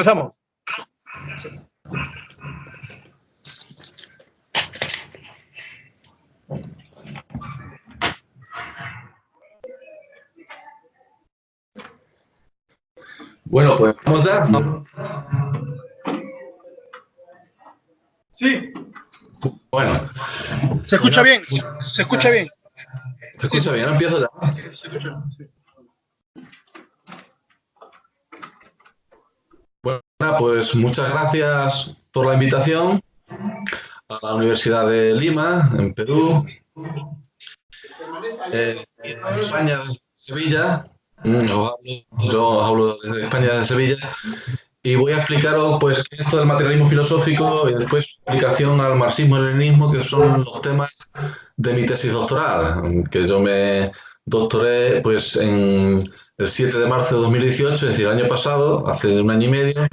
Empezamos. Bueno, pues vamos ya. Sí. Bueno. Se escucha bien. Se escucha bien. ¿Se escucha bien? Empiezo ya. Se escucha, sí. Bueno, pues muchas gracias por la invitación a la Universidad de Lima, en Perú, en España, de Sevilla. Yo os hablo de España, de Sevilla, y voy a explicaros pues, qué es esto del materialismo filosófico y después su aplicación al marxismo-leninismo, que son los temas de mi tesis doctoral, que yo me doctoré pues, en el 7 de marzo de 2018, es decir, el año pasado, hace un año y medio.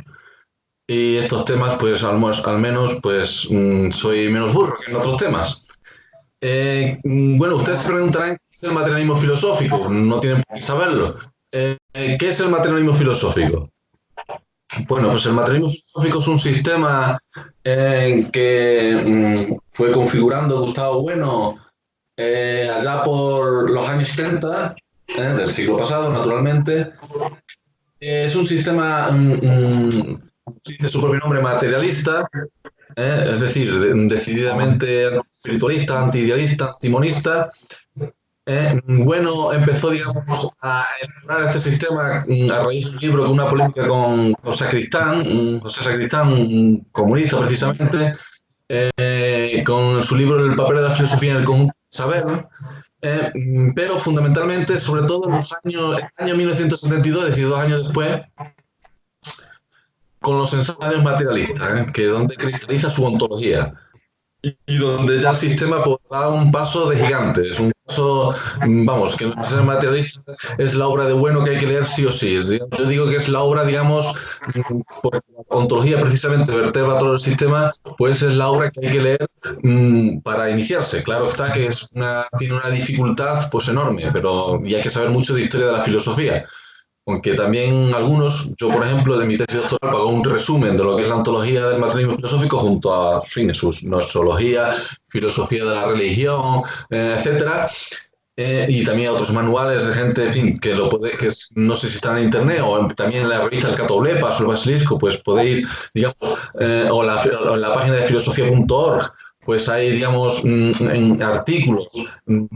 Y estos temas, pues al menos, pues soy menos burro que en otros temas. Bueno, ustedes se preguntarán qué es el materialismo filosófico. No tienen por qué saberlo. ¿Qué es el materialismo filosófico? Bueno, pues el materialismo filosófico es un sistema que fue configurando Gustavo Bueno allá por los años 70 del siglo pasado, naturalmente. Es un sistema, dice su propio nombre, materialista, es decir, decididamente espiritualista, antiidealista, antimonista. Bueno, empezó, digamos, a elaborar este sistema a raíz de un libro con una polémica con Sacristán, José Sacristán, un comunista precisamente, con su libro El papel de la filosofía en el conjunto del saber, ¿no? Pero fundamentalmente, sobre todo en el año 1972, es decir, 2 años después, con los ensayos materialistas, que es donde cristaliza su ontología y donde ya el sistema pues, da un paso de gigante. Es un paso, vamos, que en los ensayos materialistas es la obra de Bueno que hay que leer sí o sí. Yo digo que es la obra, digamos, porque la ontología precisamente vertebra todo el sistema, pues es la obra que hay que leer para iniciarse. Claro está que tiene una dificultad pues enorme, pero y hay que saber mucho de historia de la filosofía. Aunque también algunos, yo por ejemplo, de mi tesis doctoral pago un resumen de lo que es la ontología del materialismo filosófico junto a sus nosología, filosofía de la religión, etcétera. Y también otros manuales de gente, en fin, no sé si están en internet o también en la revista El Catoblepas o el Basilisco, pues podéis, digamos, o en la página de filosofía.org, pues hay, digamos, en artículos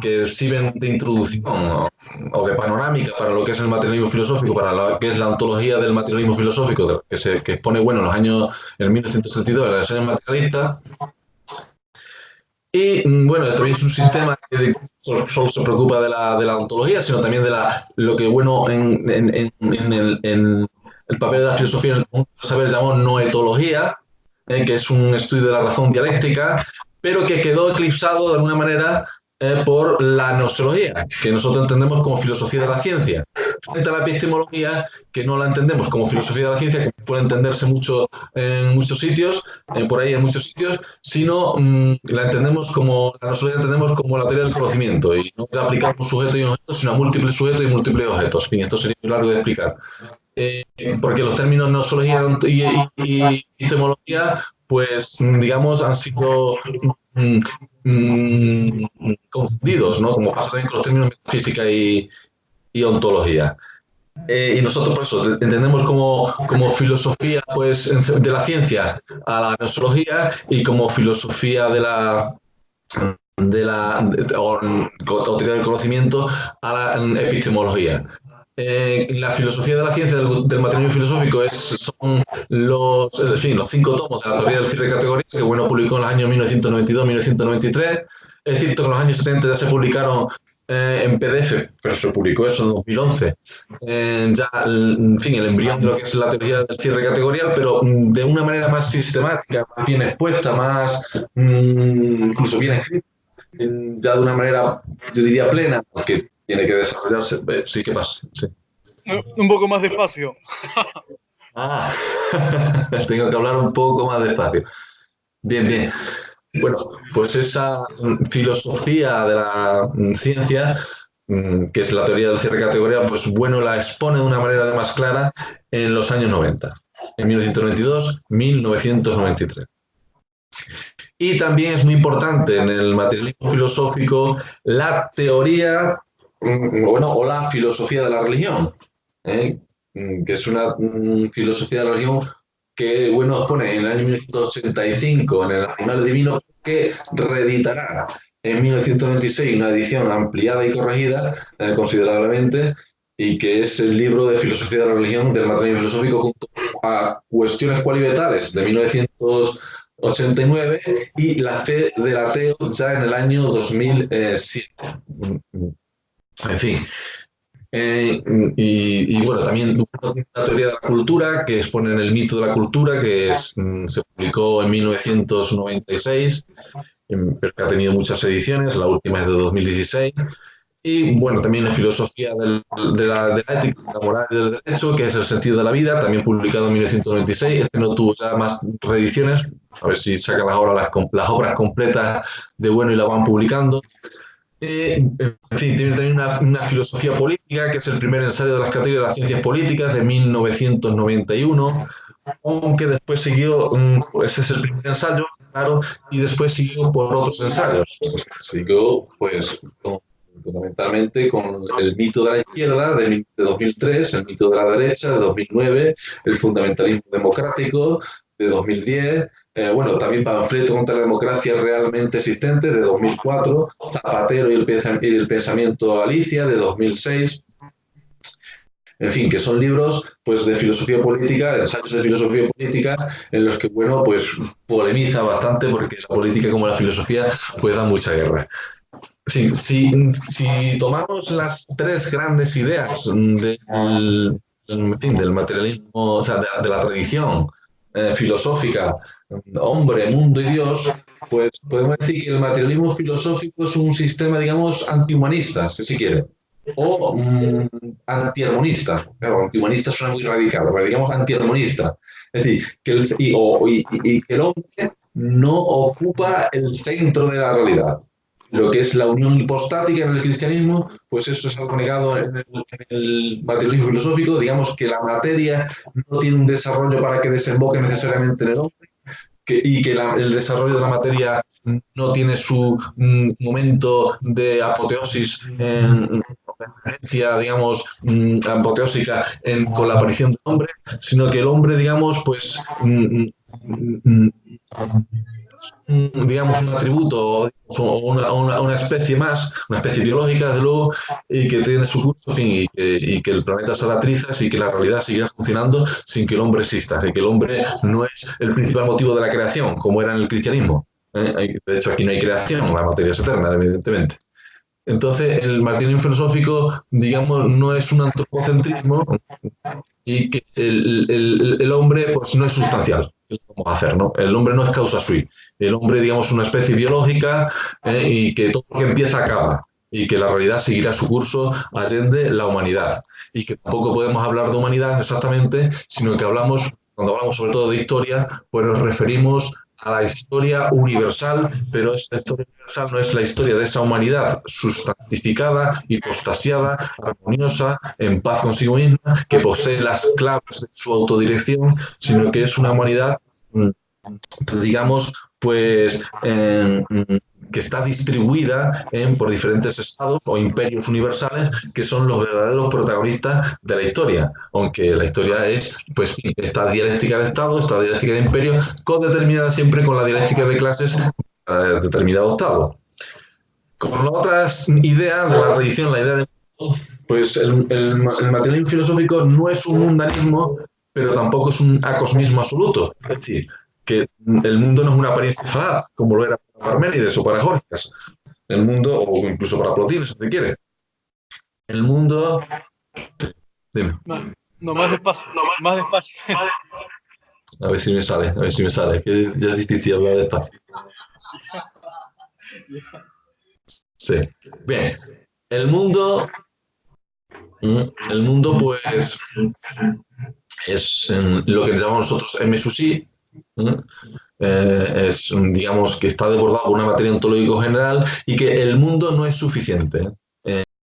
que sirven de introducción o de panorámica para lo que es el materialismo filosófico, para lo que es la ontología del materialismo filosófico, que expone, bueno, en 1972, en los años materialistas. Y bueno, también es un sistema que solo se preocupa de la ontología, sino también de lo que, bueno, en el papel de la filosofía en el conjunto del saber llamamos noetología, que es un estudio de la razón dialéctica, pero que quedó eclipsado de alguna manera por la nosología, que nosotros entendemos como filosofía de la ciencia, frente a la epistemología, que no la entendemos como filosofía de la ciencia, que puede entenderse mucho en muchos sitios, por ahí en muchos sitios, sino la nosología entendemos como la teoría del conocimiento, y no aplicamos un sujeto y un objeto, sino a múltiples sujetos y múltiples objetos. En fin, esto sería muy largo de explicar. Porque los términos nosología y epistemología, pues, digamos, han sido confundidos, ¿no? Como pasa también con los términos metafísica y ontología. Y nosotros, por eso, entendemos como filosofía pues, de la ciencia a la nosología y como filosofía o teoría del conocimiento a la epistemología. La filosofía de la ciencia del materialismo filosófico son los 5 tomos de la teoría del cierre de categoría que Bueno publicó en los años 1992-1993. Es cierto que en los años 70 ya se publicaron en PDF, pero se publicó eso en 2011. Ya, en fin, el embrión de lo que es la teoría del cierre categorial, pero de una manera más sistemática, más bien expuesta, más incluso bien escrita, ya de una manera, yo diría, plena, porque tiene que desarrollarse. Sí, ¿qué pasa? Sí. Un poco más despacio. Tengo que hablar un poco más despacio. Bien, bien. Bueno, pues esa filosofía de la ciencia, que es la teoría del cierre categorial, pues Bueno la expone de una manera más clara en los años 90. en 1992, 1993. Y también es muy importante en el materialismo filosófico la teoría, bueno, o la filosofía de la religión, ¿eh? Que es una filosofía de la religión que, bueno, pone en el año 1985 en el Animal Divino, que reeditará en 1996 una edición ampliada y corregida considerablemente, y que es el libro de filosofía de la religión del materialismo filosófico junto a Cuestiones cualitativas de 1989 y La fe del ateo ya en el año 2007. En fin. Bueno, también la teoría de la cultura, que expone en el mito de la cultura, que se publicó en 1996, pero que ha tenido muchas ediciones, la última es de 2016. Y bueno, también la filosofía de la ética, de la moral y del derecho, que es el sentido de la vida, también publicado en 1996. Este no tuvo ya más reediciones, a ver si sacan ahora las obras completas de bueno y la van publicando. En fin, tiene también una filosofía política, que es el primer ensayo de las categorías de las ciencias políticas de 1991, aunque después siguió, ese es el primer ensayo, claro, y después siguió por otros ensayos. Siguió, pues, fundamentalmente con el mito de la izquierda de 2003, el mito de la derecha de 2009, el fundamentalismo democrático de 2010, bueno, también panfleto contra la democracia realmente existente de 2004, Zapatero y el pensamiento Alicia de 2006. En fin, que son libros pues, de filosofía política, de ensayos de filosofía política, en los que, bueno, pues polemiza bastante, porque la política como la filosofía pues da mucha guerra. Si tomamos las tres grandes ideas del materialismo, o sea, de la tradición filosófica, hombre, mundo y Dios, pues podemos decir que el materialismo filosófico es un sistema, digamos, antihumanista, si se quiere, o antiarmonista. Claro, antihumanista suena muy radical, pero digamos antiarmonista. Es decir, que que el hombre no ocupa el centro de la realidad. Lo que es la unión hipostática en el cristianismo, pues eso es algo negado en el materialismo filosófico. Digamos que la materia no tiene un desarrollo para que desemboque necesariamente en el hombre, y que el desarrollo de la materia no tiene su momento de apoteosis digamos, apoteósica con la aparición del hombre, sino que el hombre, digamos, pues digamos, un atributo o una especie más, una especie biológica, desde luego, y que tiene su curso, en fin, y que el planeta se da trizas y que la realidad seguirá funcionando sin que el hombre exista, y que el hombre no es el principal motivo de la creación, como era en el cristianismo. De hecho, aquí no hay creación, la materia es eterna, evidentemente. Entonces, el materialismo filosófico, digamos, no es un antropocentrismo, y que el hombre pues no es sustancial. ¿Qué vamos a hacer, no? El hombre no es causa sui. El hombre, digamos, es una especie biológica, y que todo lo que empieza acaba, y que la realidad seguirá su curso allende la humanidad. Y que tampoco podemos hablar de humanidad exactamente, sino que cuando hablamos sobre todo de historia, pues nos referimos a la historia universal, pero esta historia universal no es la historia de esa humanidad sustantificada, hipostasiada, armoniosa, en paz consigo misma, que posee las claves de su autodirección, sino que es una humanidad, digamos, pues que está distribuida por diferentes estados o imperios universales, que son los verdaderos protagonistas de la historia, aunque la historia es pues esta dialéctica de estado, esta dialéctica de imperio, codeterminada siempre con la dialéctica de clases de determinado estado. Con las otras ideas de la religión, la idea de pues el materialismo filosófico no es un mundanismo, pero tampoco es un acosmismo absoluto. Es decir, que el mundo no es una apariencia falaz, como lo era para Parménides o para Gorgias. El mundo, o incluso para Plotino, si se quiere. El mundo... Dime. No, más despacio, más despacio. A ver si me sale, que ya es difícil hablar despacio. Sí. Bien. El mundo, pues, es lo que llamamos nosotros M sub I. Es, digamos, que está desbordado por una materia ontológico general, y que el mundo no es suficiente.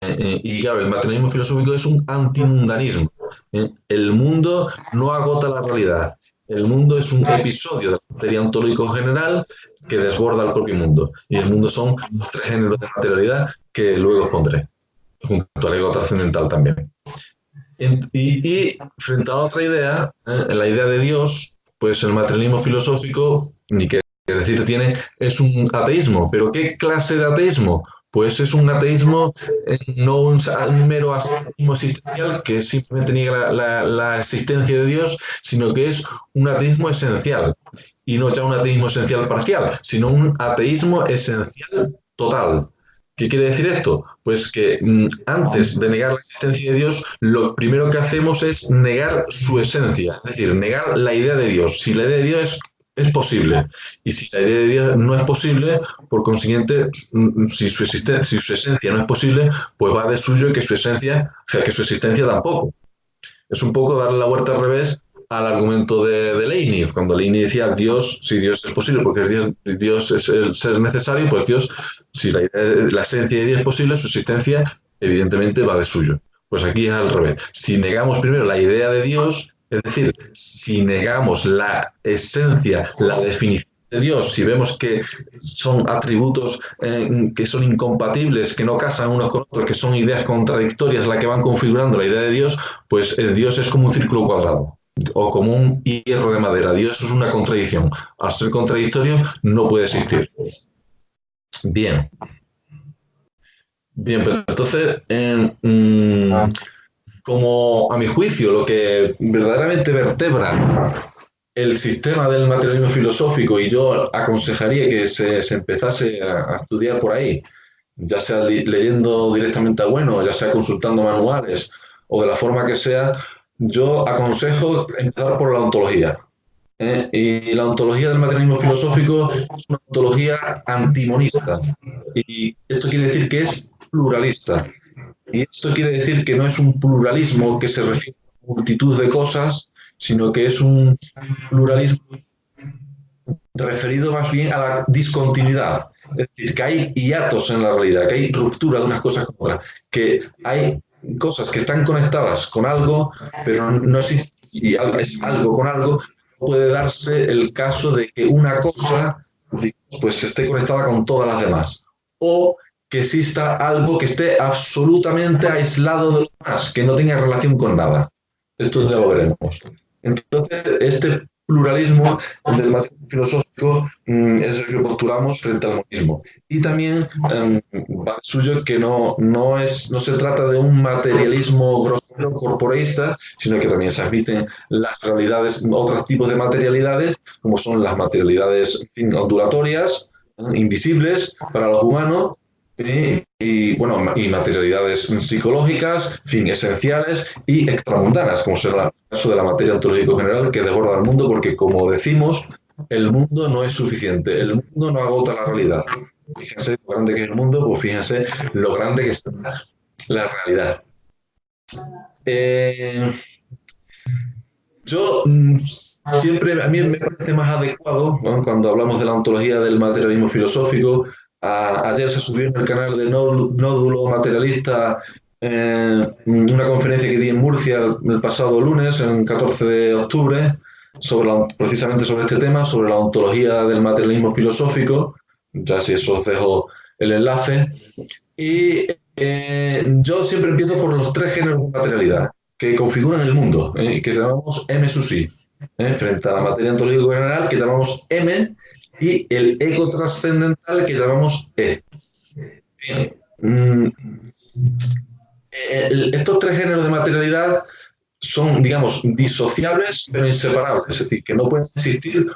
Y claro, el materialismo filosófico es un antimundanismo. El mundo no agota la realidad. El mundo es un episodio de la materia ontológico general que desborda el propio mundo. Y el mundo son los tres géneros de materialidad que luego os pondré, junto al ego trascendental también. Y frente a otra idea, la idea de Dios, pues el materialismo filosófico, ni qué decir tiene, es un ateísmo. ¿Pero qué clase de ateísmo? Pues es un ateísmo, no un mero ateísmo existencial que simplemente niega la existencia de Dios, sino que es un ateísmo esencial. Y no ya un ateísmo esencial parcial, sino un ateísmo esencial total. ¿Qué quiere decir esto? Pues que antes de negar la existencia de Dios, lo primero que hacemos es negar su esencia, es decir, negar la idea de Dios. Si la idea de Dios es posible y si la idea de Dios no es posible, por consiguiente, si su esencia no es posible, pues va de suyo que su esencia, o sea, que su existencia tampoco. Es un poco darle la vuelta al revés al argumento de Leibniz, cuando Leibniz decía Dios, si Dios es posible, porque Dios es el ser necesario, pues Dios, si la esencia de Dios es posible, su existencia evidentemente va de suyo. Pues aquí es al revés. Si negamos primero la idea de Dios, es decir, si negamos la esencia, la definición de Dios, si vemos que son atributos que son incompatibles, que no casan unos con otros, que son ideas contradictorias las que van configurando la idea de Dios, pues Dios es como un círculo cuadrado o como un hierro de madera. Dios es una contradicción. Al ser contradictorio, no puede existir. Bien. Bien, pues entonces, como a mi juicio, lo que verdaderamente vertebra el sistema del materialismo filosófico, y yo aconsejaría que se empezase a estudiar por ahí, ya sea leyendo directamente a Bueno, ya sea consultando manuales o de la forma que sea, yo aconsejo empezar por la ontología. Y la ontología del materialismo filosófico es una ontología antimonista. Y esto quiere decir que es pluralista. Y esto quiere decir que no es un pluralismo que se refiere a multitud de cosas, sino que es un pluralismo referido más bien a la discontinuidad. Es decir, que hay hiatos en la realidad, que hay ruptura de unas cosas con otras, que hay cosas que están conectadas con algo, pero no existe, y es algo con algo, puede darse el caso de que una cosa pues esté conectada con todas las demás. O que exista algo que esté absolutamente aislado de lo demás, que no tenga relación con nada. Esto ya lo veremos. Entonces, este pluralismo del materialismo filosófico es el que postulamos frente al monismo. Y también va suyo que no se trata de un materialismo grosero corporeísta, sino que también se admiten las realidades, otros tipos de materialidades, como son las materialidades ondulatorias, invisibles para los humanos, y materialidades psicológicas, esenciales y extramundanas, como será el caso de la materia ontológica general que desborda el mundo, porque, como decimos, el mundo no es suficiente, el mundo no agota la realidad. Fíjense lo grande que es el mundo, pues fíjense lo grande que es la realidad. Yo siempre, a mí me parece más adecuado, ¿no? Cuando hablamos de la ontología del materialismo filosófico. Ayer se subió en el canal de Nódulo Materialista una conferencia que di en Murcia el pasado lunes, el 14 de octubre, precisamente sobre este tema, sobre la ontología del materialismo filosófico. Ya si eso os dejo el enlace. Y yo siempre empiezo por los tres géneros de materialidad que configuran el mundo, que llamamos M sub I, frente a la materia ontológica general, que llamamos M, y el ego trascendental, que llamamos E. Estos tres géneros de materialidad son, digamos, disociables, pero inseparables, es decir, que no pueden existir,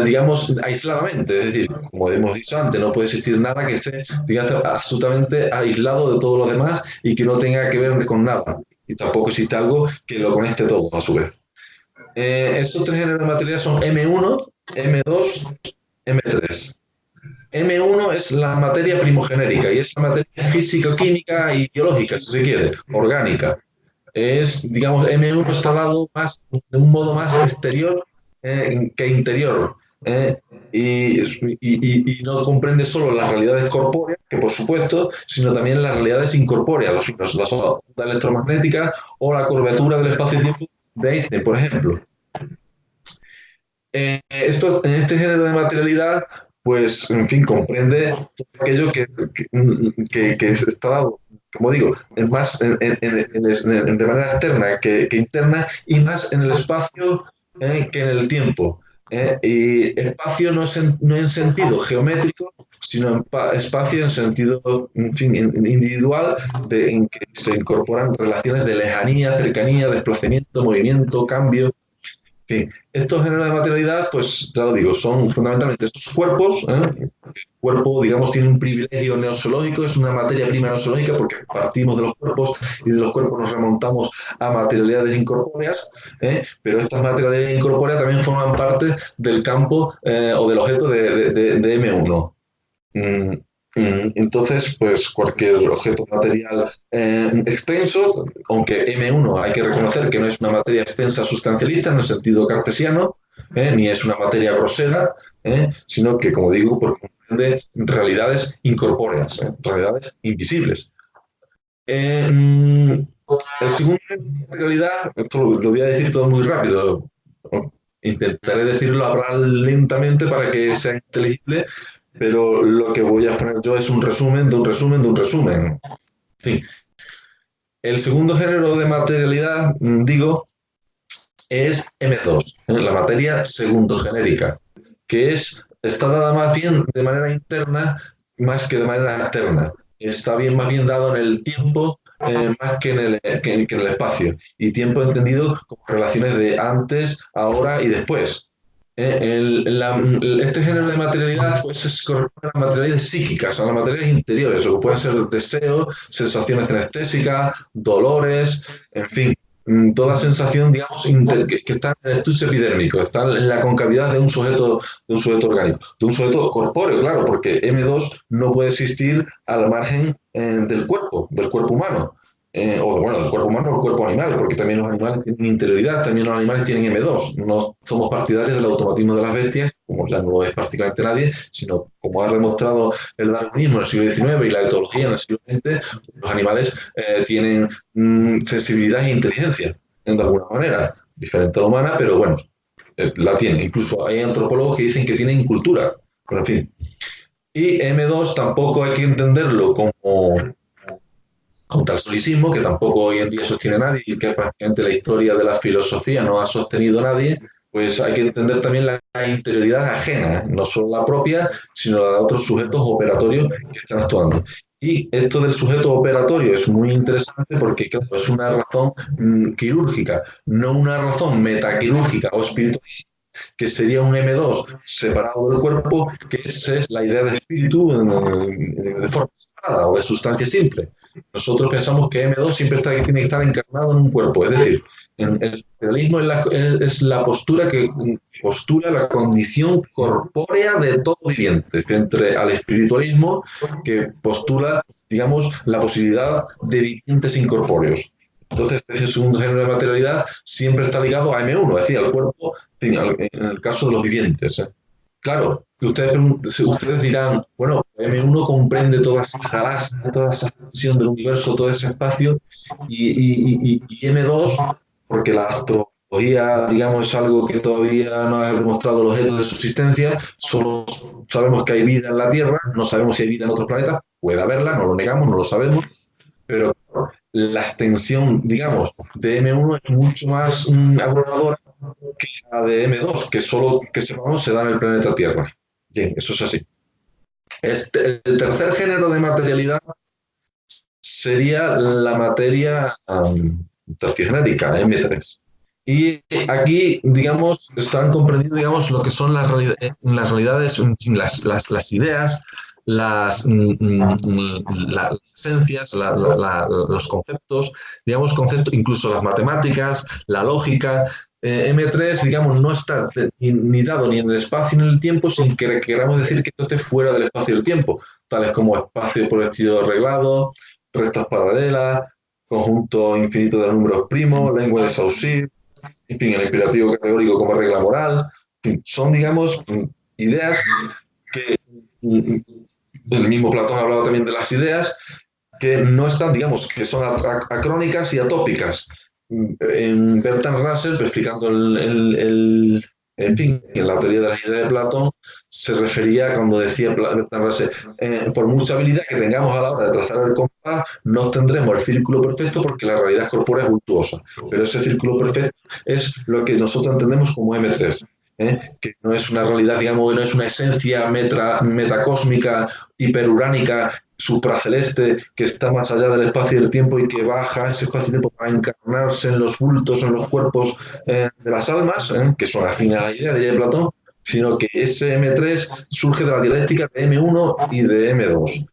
digamos, aisladamente. Es decir, como hemos dicho antes, no puede existir nada que esté, digamos, absolutamente aislado de todo lo demás y que no tenga que ver con nada. Y tampoco existe algo que lo conecte todo, a su vez. Estos tres géneros de materialidad son M1, M2, M3. M1 es la materia primogenérica y es la materia físico-química y biológica, si se quiere, orgánica. Digamos, M1 está dado más, de un modo más exterior que interior. ¿eh? Y no comprende solo las realidades corpóreas, que por supuesto, sino también las realidades incorpóreas, las ondas electromagnéticas o la curvatura del espacio-tiempo de Einstein, por ejemplo. En este género de materialidad, pues, en fin, comprende todo aquello que está dado, como digo, más de manera externa que interna y más en el espacio que en el tiempo. Y espacio no en sentido geométrico, sino espacio en sentido, en fin, individual, en que se incorporan relaciones de lejanía, cercanía, desplazamiento, movimiento, cambio. Sí, estos géneros de materialidad, pues ya lo digo, son fundamentalmente estos cuerpos. El cuerpo, digamos, tiene un privilegio neozoológico, es una materia prima neozoológica porque partimos de los cuerpos y de los cuerpos nos remontamos a materialidades incorpóreas, pero estas materialidades incorpóreas también forman parte del campo o del objeto de M1. Mm, Entonces, pues cualquier objeto material extenso, aunque M1 hay que reconocer que no es una materia extensa sustancialista en el sentido cartesiano, ni es una materia grosera, sino que, como digo, comprende realidades incorpóreas, realidades invisibles. El segundo realidad, esto lo voy a decir todo muy rápido, intentaré decirlo hablar lentamente para que sea inteligible, pero lo que voy a poner yo es un resumen de un resumen de un resumen. En fin, el segundo género de materialidad, digo, es M2, la materia segundo genérica, que está dada más bien de manera interna más que de manera externa. Está bien más bien dado en el tiempo más que en el espacio. Y tiempo entendido como relaciones de antes, ahora y después. Este género de materialidad pues, corresponde a las materialidades psíquicas, a las materialidades interiores, lo que pueden ser deseos, sensaciones anestésicas, dolores, en fin, toda sensación, digamos, que está en el estuche epidérmico, está en la concavidad de un sujeto orgánico, de un sujeto corpóreo, claro, porque M2 no puede existir al margen del cuerpo humano. O bueno, del cuerpo humano o del cuerpo animal, porque también los animales tienen interioridad, también los animales tienen M2. No somos partidarios del automatismo de las bestias, como ya no lo es prácticamente nadie, sino como ha demostrado el darwinismo en el siglo XIX y la etología en el siglo XX, los animales tienen sensibilidad e inteligencia, de alguna manera, diferente a la humana, pero bueno, la tiene. Incluso hay antropólogos que dicen que tienen cultura, pero en fin. Y M2 tampoco hay que entenderlo como tal solicismo, que tampoco hoy en día sostiene nadie y que prácticamente la historia de la filosofía no ha sostenido nadie, pues hay que entender también la interioridad ajena, no solo la propia, sino la de otros sujetos operatorios que están actuando. Y esto del sujeto operatorio es muy interesante porque claro, es una razón quirúrgica, no una razón metaquirúrgica o espiritualista, que sería un M2 separado del cuerpo, que esa es la idea de espíritu de forma separada o de sustancia simple. Nosotros pensamos que M2 siempre tiene que estar encarnado en un cuerpo, es decir, el materialismo es la postura que postula la condición corpórea de todo viviente, frente al espiritualismo que postula, digamos, la posibilidad de vivientes incorpóreos. Entonces, el segundo género de materialidad siempre está ligado a M1, es decir, al cuerpo, en el caso de los vivientes. Claro, ustedes dirán, bueno, M1 comprende toda esa galaxia, toda esa extensión del universo, todo ese espacio, y M2, porque la astrología, digamos, es algo que todavía no ha demostrado el objeto de su existencia, solo sabemos que hay vida en la Tierra, no sabemos si hay vida en otros planetas, puede haberla, no lo negamos, no lo sabemos, pero la extensión, digamos, de M1 es mucho más abrumadora que la de M2, que solo que sepamos se da en el planeta Tierra. Bien, eso es así. El tercer género de materialidad sería la materia tercigenérica, M3. Y aquí, digamos, están comprendidos, digamos, lo que son las realidades, las ideas, las esencias, los conceptos, digamos, conceptos, incluso las matemáticas, la lógica. M3, digamos, no está ni dado ni en el espacio ni en el tiempo sin que queramos decir que esto esté fuera del espacio y del tiempo, tales como espacio proyectivo arreglado, rectas paralelas, conjunto infinito de números primos, lengua de Saussure, en fin, el imperativo categórico como regla moral, son, digamos, ideas que el mismo Platón ha hablado también de las ideas que no están, digamos, que son acrónicas y atópicas. Bertrand Russell, explicando en fin, en la teoría de las ideas de Platón, se refería cuando decía Bertrand Russell, por mucha habilidad que tengamos a la hora de trazar el compás, no obtendremos el círculo perfecto porque la realidad corpórea es virtuosa. Pero ese círculo perfecto es lo que nosotros entendemos como M3. Que no es una realidad, digamos, no es una esencia metacósmica, hiperuránica, supraceleste, que está más allá del espacio y del tiempo y que baja ese espacio y tiempo para encarnarse en los bultos, en los cuerpos de las almas, que son afines a la idea de Platón, sino que ese M3 surge de la dialéctica de M1 y de M2.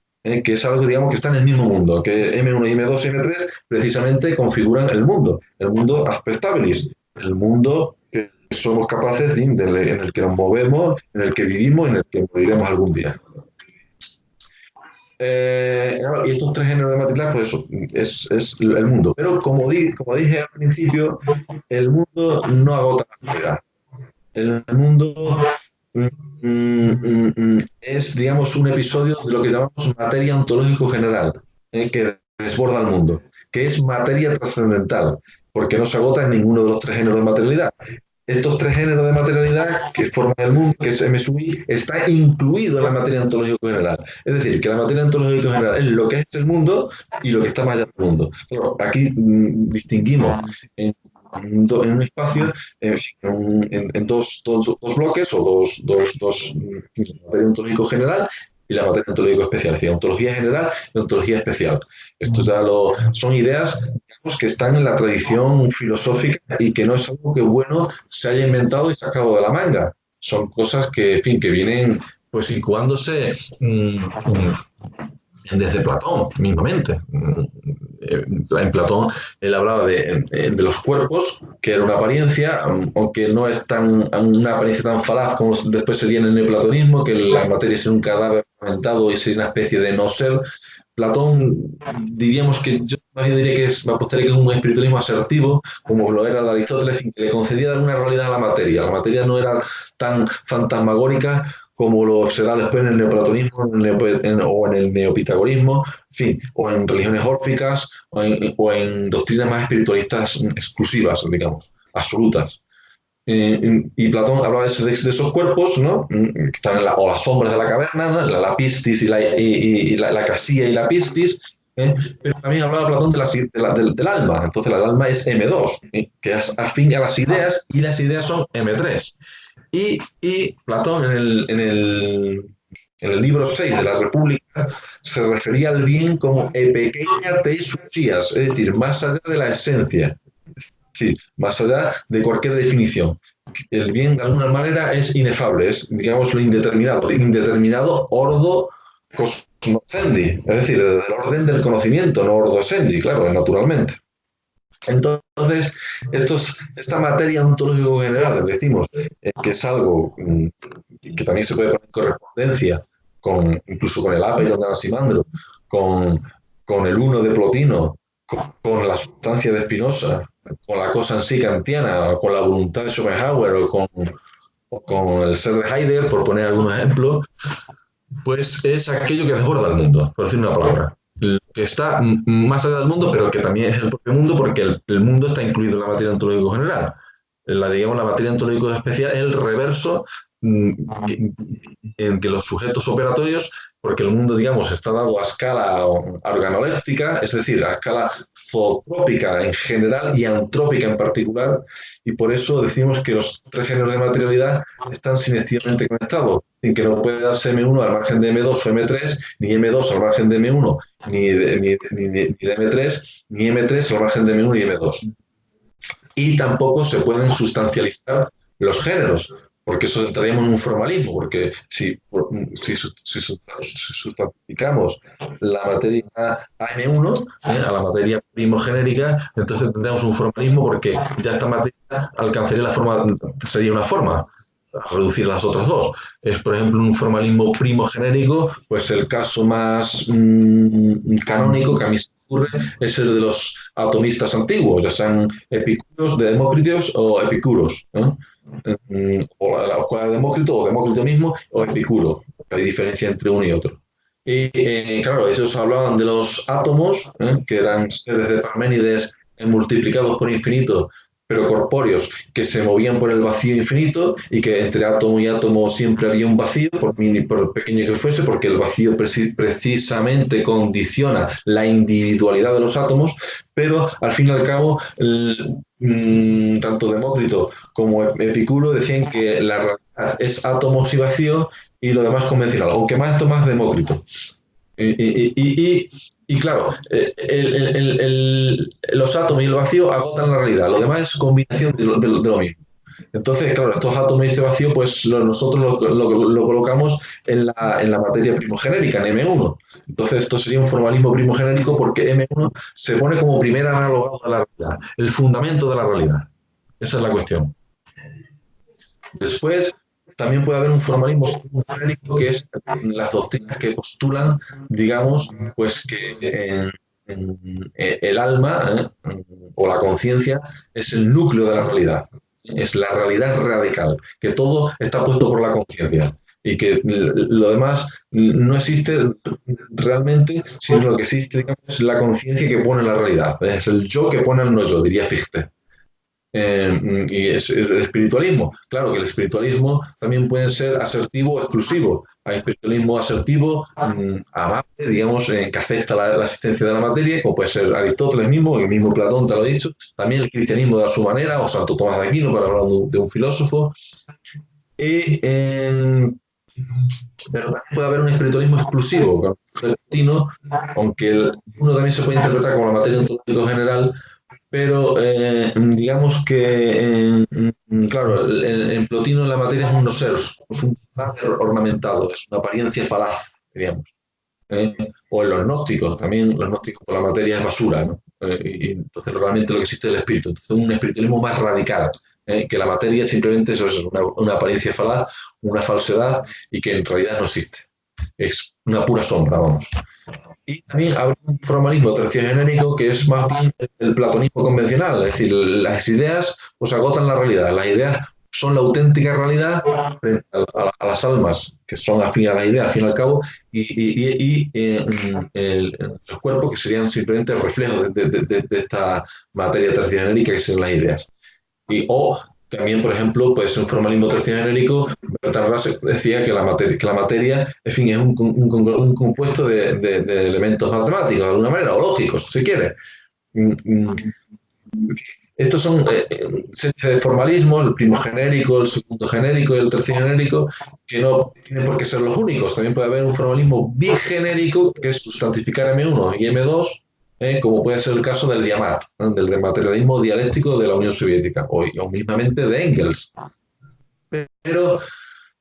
Que es algo, digamos, que está en el mismo mundo, que M1 y M2 y M3 precisamente configuran el mundo aspectabilis, el mundo que somos capaces en el que nos movemos, en el que vivimos, en el que moriremos algún día. Y estos tres géneros de matriz, pues eso, es el mundo. Pero como dije al principio, el mundo no agota la realidad. El mundo es, digamos, un episodio de lo que llamamos materia ontológico general, que desborda el mundo, que es materia trascendental, porque no se agota en ninguno de los tres géneros de materialidad. Estos tres géneros de materialidad que forman el mundo, que es M sub I, está incluido en la materia ontológica general. Es decir, que la materia ontológica general es lo que es el mundo y lo que está más allá del mundo. Claro, aquí distinguimos en un espacio, en dos bloques o dos materia ontológico general y la materia ontológico especial, es decir, ontología general y ontología especial. Esto ya son ideas, digamos, que están en la tradición filosófica y que no es algo que bueno se haya inventado y sacado de la manga. Son cosas que, en fin, que vienen pues incubándose desde Platón mismamente. En Platón él hablaba de los cuerpos, que era una apariencia, aunque no es una apariencia tan falaz como después sería en el neoplatonismo, que la materia es un cadáver fermentado y sería una especie de no ser. Platón, diríamos que yo diría que apostaría que es un espiritualismo asertivo, como lo era de Aristóteles, que le concedía dar una realidad a la materia. La materia no era tan fantasmagórica como lo será después en el neoplatonismo o en el neopitagorismo, en fin, o en religiones órficas o en doctrinas más espiritualistas exclusivas, digamos, absolutas. Y Platón hablaba de esos cuerpos, ¿no? Que están o las sombras de la caverna, ¿no? La pistis y la casilla y la pistis, pero también hablaba Platón del alma. Entonces el alma es M2, que es afín a las ideas y las ideas son M3. Y Platón en el libro 6 de la República se refería al bien como pequeña teisúsias, es decir, más allá de la esencia, es decir, más allá de cualquier definición. El bien, de alguna manera, es inefable, es, digamos, lo indeterminado ordo cosmocendi, es decir, del orden del conocimiento, no ordo sendi, claro, naturalmente. Entonces, esta materia ontológica general, decimos, que es algo que también se puede poner en correspondencia incluso con el Apeiron de Anaximandro, con el uno de Plotino, con la sustancia de Spinoza, con la cosa en sí kantiana, con la voluntad de Schopenhauer o con el ser de Heidegger, por poner algunos ejemplos, pues es aquello que desborda el mundo, por decir una palabra. Que está más allá del mundo, pero que también es el propio mundo, porque el mundo está incluido en la materia ontológica general. Digamos, la materia ontológica especial es el reverso en que los sujetos operatorios, porque el mundo, digamos, está dado a escala organoléptica, es decir, a escala zootrópica en general y antrópica en particular, y por eso decimos que los tres géneros de materialidad están sinextivamente conectados, sin que no puede darse M1 al margen de M2 o M3, ni M2 al margen de M1, ni de M3, ni M3 al margen de M1 y M2. Y tampoco se pueden sustancializar los géneros, porque eso entraríamos en un formalismo, porque si sustantificamos la materia AM1 a la materia primogenérica, entonces tendríamos un formalismo porque ya esta materia alcanzaría la forma, sería una forma, a reducir las otras dos. Es, por ejemplo, un formalismo primogenérico, pues el caso más canónico que a mí se ocurre es el de los atomistas antiguos, ya sean epicúreos, de Demócritos o epicuros, ¿no? o la escuela de Demócrito, o Demócrito mismo, o Epicuro. Hay diferencia entre uno y otro. Y claro, ellos hablaban de los átomos, que eran seres de Parménides multiplicados por infinito, pero corpóreos, que se movían por el vacío infinito y que entre átomo y átomo siempre había un vacío, por pequeño que fuese, porque el vacío precisamente condiciona la individualidad de los átomos, pero al fin y al cabo, tanto Demócrito como Epicuro decían que la realidad es átomos y vacío y lo demás convencional, aunque más esto más Demócrito. Y claro, los átomos y el vacío agotan la realidad, lo demás es combinación de lo mismo. Entonces, claro, estos átomos y este vacío, pues nosotros lo colocamos en la materia primogenérica, en M1. Entonces, esto sería un formalismo primogenérico porque M1 se pone como primer analogado de la realidad, el fundamento de la realidad. Esa es la cuestión. Después, también puede haber un formalismo genérico, que es las doctrinas que postulan, digamos, pues que el alma o la conciencia es el núcleo de la realidad, es la realidad radical, que todo está puesto por la conciencia y que lo demás no existe realmente, sino lo que existe, digamos, es la conciencia que pone la realidad, es el yo que pone el no yo, diría Fichte. Y es el espiritualismo. Claro que el espiritualismo también puede ser asertivo o exclusivo. Hay espiritualismo asertivo, amable, digamos, que acepta la existencia de la materia, como puede ser Aristóteles mismo, el mismo Platón te lo ha dicho. También el cristianismo de su manera, o Santo Tomás de Aquino, para hablar de un filósofo. Y, pero también puede haber un espiritualismo exclusivo, aunque uno también se puede interpretar como la materia ontológica general, pero digamos que, claro, en Plotino la materia es un noser, es un ornamentado, es una apariencia falaz, digamos. O en los gnósticos, también los gnósticos por la materia es basura, ¿no? Y entonces realmente lo que existe es el espíritu. Entonces un espiritualismo más radical, que la materia simplemente es una apariencia falaz, una falsedad y que en realidad no existe. Es una pura sombra, vamos. Y también habrá un formalismo terciogénico que es más bien el platonismo convencional, es decir, las ideas pues agotan la realidad, las ideas son la auténtica realidad frente a las almas, que son afín a las ideas, al fin y al cabo, los cuerpos que serían simplemente reflejos de esta materia terciogénica que son las ideas. O también, por ejemplo, puede ser un formalismo terciogénico. Bertrand Russell decía que la materia, en fin, es un compuesto de elementos matemáticos, de alguna manera, o lógicos, si quiere. Estos son series de formalismo, el primogenérico, el segundo genérico y el terciogenérico, que no tienen por qué ser los únicos. También puede haber un formalismo bigenérico, que es sustantificar M1 y M2, como puede ser el caso del Diamat, del materialismo dialéctico de la Unión Soviética, o mismamente de Engels. Pero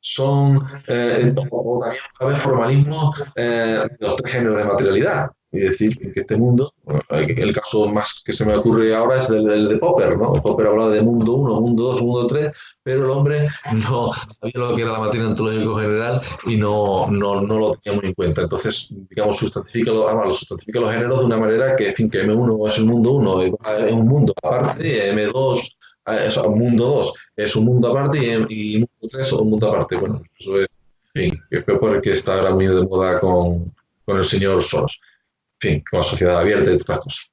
son, o también puede haber formalismo de los tres géneros de materialidad. Es decir, que este mundo, el caso más que se me ocurre ahora es el de Popper, ¿no? Popper hablaba de mundo 1, mundo 2, mundo 3, pero el hombre no sabía lo que era la materia ontológica general y no lo tenía muy en cuenta. Entonces, digamos, sustantifica los géneros de una manera que, en fin, que M1 es el mundo 1, es un mundo aparte, M2 es un mundo 2 es un mundo aparte y mundo 3 es un mundo aparte. Bueno, eso es, en fin, que porque está ahora muy de moda con el señor Soros, en fin, con la sociedad abierta y todas estas cosas.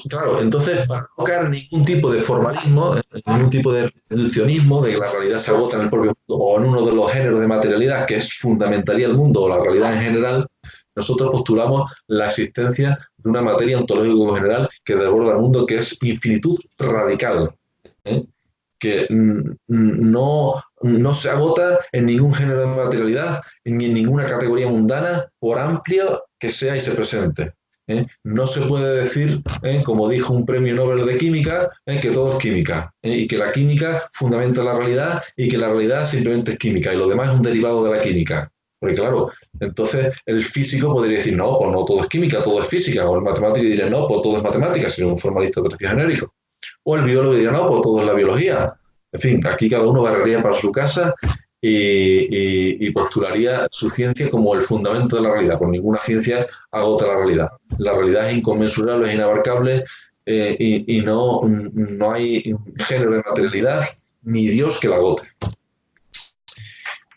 Claro, entonces, para no tocar ningún tipo de formalismo, ningún tipo de reduccionismo, de que la realidad se agota en el propio mundo o en uno de los géneros de materialidad que es fundamentaría el mundo o la realidad en general, nosotros postulamos la existencia de una materia ontológica general que desborda el mundo, que es infinitud radical, ¿eh? Que no se agota en ningún género de materialidad ni en ninguna categoría mundana, por amplia que sea y se presente. No se puede decir, como dijo un premio Nobel de Química, que todo es química, y que la química fundamenta la realidad y que la realidad simplemente es química y lo demás es un derivado de la química. Porque claro, entonces el físico podría decir, no, pues no todo es química, todo es física, o el matemático diría, no, pues todo es matemática, sería un formalista terciogénérico. O el biólogo diría, no, pues todo es la biología. En fin, aquí cada uno barrería para su casa y postularía su ciencia como el fundamento de la realidad. Por ninguna ciencia agota la realidad. La realidad es inconmensurable, es inabarcable y no hay género de materialidad ni Dios que la agote.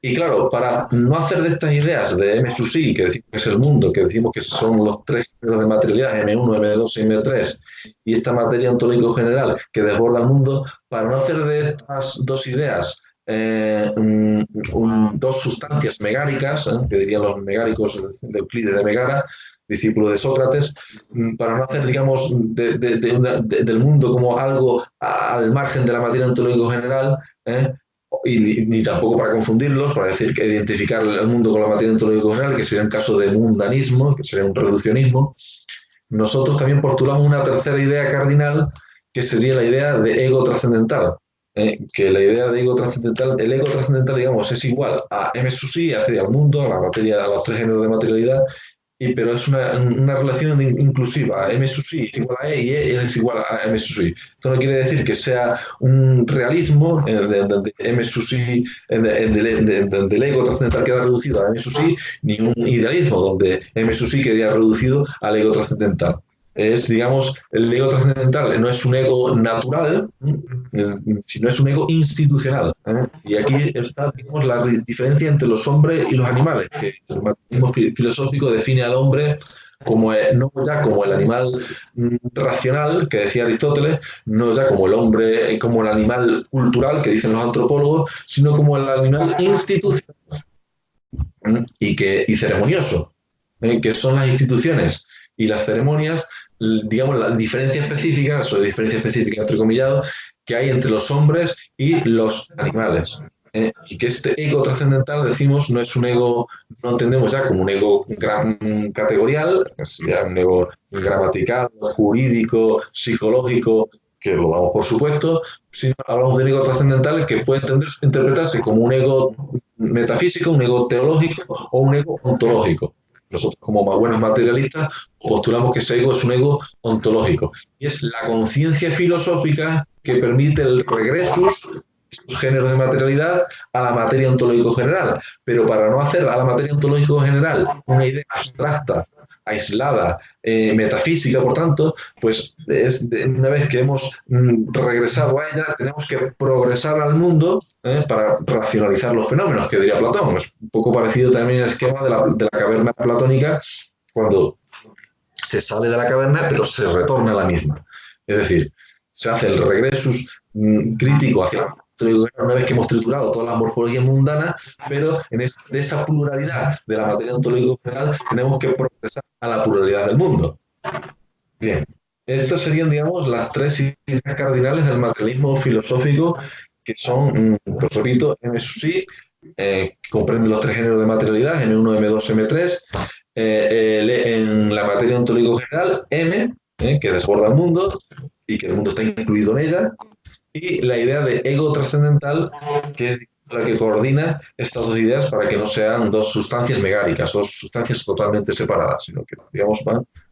Y claro, para no hacer de estas ideas de M sub I, que decimos que es el mundo, que decimos que son los tres géneros de materialidad, M1, M2 y M3, y esta materia ontológico general que desborda el mundo, para no hacer de estas dos ideas dos sustancias megáricas, que dirían los megáricos de Euclides de Megara, discípulo de Sócrates, para no hacer, digamos, del mundo como algo al margen de la materia ontológico general, y ni tampoco para confundirlos, para decir que identificar el mundo con la materia ontológica general, que sería un caso de mundanismo, que sería un reduccionismo. Nosotros también postulamos una tercera idea cardinal, que sería la idea de ego trascendental. Que la idea de ego trascendental, el ego trascendental, digamos, es igual a M sub I, accede al mundo, a la materia, a los tres géneros de materialidad, pero es una relación inclusiva. M sub I es igual a E y E es igual a M sub I. Esto no quiere decir que sea un realismo donde M sub I, donde el ego trascendental queda reducido a M sub I, ni un idealismo donde M sub I queda reducido al ego trascendental. Es, digamos, el ego trascendental no es un ego natural, sino es un ego institucional. Y aquí está, digamos, la diferencia entre los hombres y los animales, que el materialismo filosófico define al hombre como no ya como el animal racional, que decía Aristóteles, no ya como el hombre, como el animal cultural, que dicen los antropólogos, sino como el animal institucional y ceremonioso, que son las instituciones y las ceremonias, digamos, la diferencia específica, o diferencia específica entrecomillado, que hay entre los hombres y los animales. Y que este ego trascendental, decimos, no es un ego, no entendemos ya como un ego categorial, es ya un ego gramatical, jurídico, psicológico, que lo damos por supuesto, sino hablamos de un ego trascendental que puede interpretarse como un ego metafísico, un ego teológico o un ego ontológico. Nosotros, como más buenos materialistas, postulamos que ese ego es un ego ontológico. Y es la conciencia filosófica que permite el regresus sus géneros de materialidad a la materia ontológico general. Pero para no hacer a la materia ontológico general una idea abstracta, aislada, metafísica, por tanto, pues una vez que hemos regresado a ella, tenemos que progresar al mundo para racionalizar los fenómenos, que diría Platón. Es un poco parecido también al esquema de la caverna platónica, cuando se sale de la caverna, pero se retorna a la misma. Es decir, se hace el regresus crítico hacia una vez que hemos triturado todas las morfologías mundanas, pero de esa pluralidad de la materia ontológica general tenemos que progresar a la pluralidad del mundo. Bien, estas serían, digamos, las tres ideas cardinales del materialismo filosófico, que son, pues repito, M sub I, comprende los tres géneros de materialidad, M1, M2, M3, en la materia ontológica general, M, que desborda el mundo y que el mundo está incluido en ella, y la idea de ego trascendental, que es la que coordina estas dos ideas para que no sean dos sustancias megáricas, dos sustancias totalmente separadas, sino que, digamos,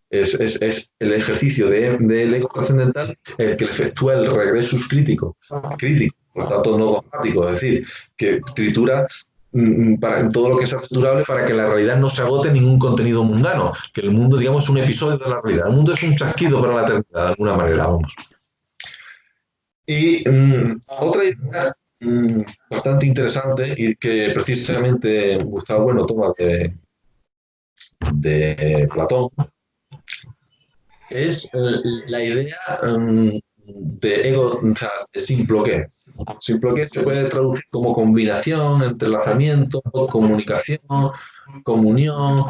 es el ejercicio del ego trascendental el que le efectúa el regresus crítico, por lo tanto no dogmático, es decir, que tritura para todo lo que sea triturable para que la realidad no se agote ningún contenido mundano, que el mundo, digamos, es un episodio de la realidad. El mundo es un chasquido para la eternidad, de alguna manera, vamos. Y otra idea bastante interesante y que precisamente Gustavo Bueno toma de Platón es la idea de ego, o sea, de simploqué. Simploqué se puede traducir como combinación, entrelazamiento, comunicación, comunión,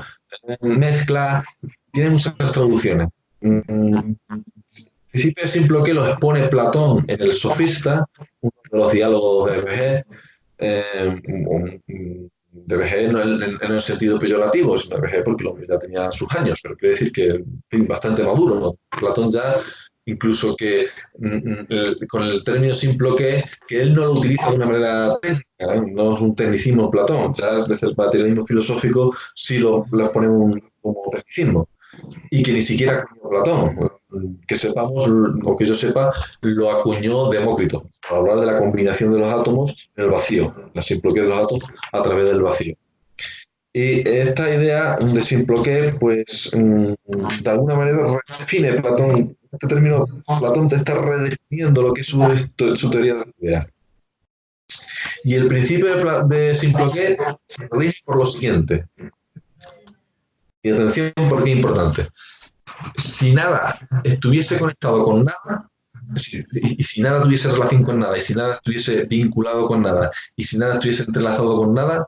mezcla, tiene muchas traducciones. El principio de simploqué lo expone Platón en el Sofista, uno de los diálogos de Vejez, de vejez no en el sentido peyorativo, sino de vejez porque el hombre ya tenía sus años, pero quiere decir que, en fin, bastante maduro, ¿no? Platón ya, incluso que con el término simploqué, que él no lo utiliza de una manera técnica, no es un tecnicismo Platón, ya desde el materialismo filosófico sí lo pone como tecnicismo, y que ni siquiera acuñó Platón, que sepamos, o que yo sepa, lo acuñó Demócrito, para hablar de la combinación de los átomos en el vacío, la simploqué de los átomos a través del vacío. Y esta idea de Simploqué, pues, de alguna manera redefine Platón, este término, Platón te está redefiniendo lo que es su teoría de la idea. Y el principio de Simploqué se rige por lo siguiente. Y atención porque es importante. Si nada estuviese conectado con nada, y si nada tuviese relación con nada, y si nada estuviese vinculado con nada, y si nada estuviese entrelazado con nada,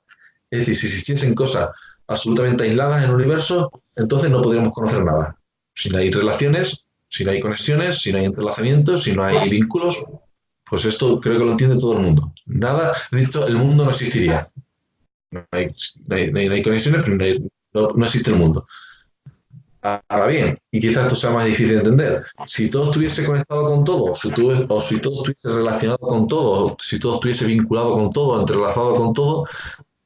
es decir, si existiesen cosas absolutamente aisladas en el universo, entonces no podríamos conocer nada. Si no hay relaciones, si no hay conexiones, si no hay entrelazamientos, si no hay vínculos, pues esto creo que lo entiende todo el mundo. Nada, de hecho, el mundo no existiría. No hay conexiones, pero no existe el mundo. Ahora bien, y quizás esto sea más difícil de entender, si todo estuviese conectado con todo, o si todo estuviese relacionado con todo, si todo estuviese vinculado con todo, entrelazado con todo,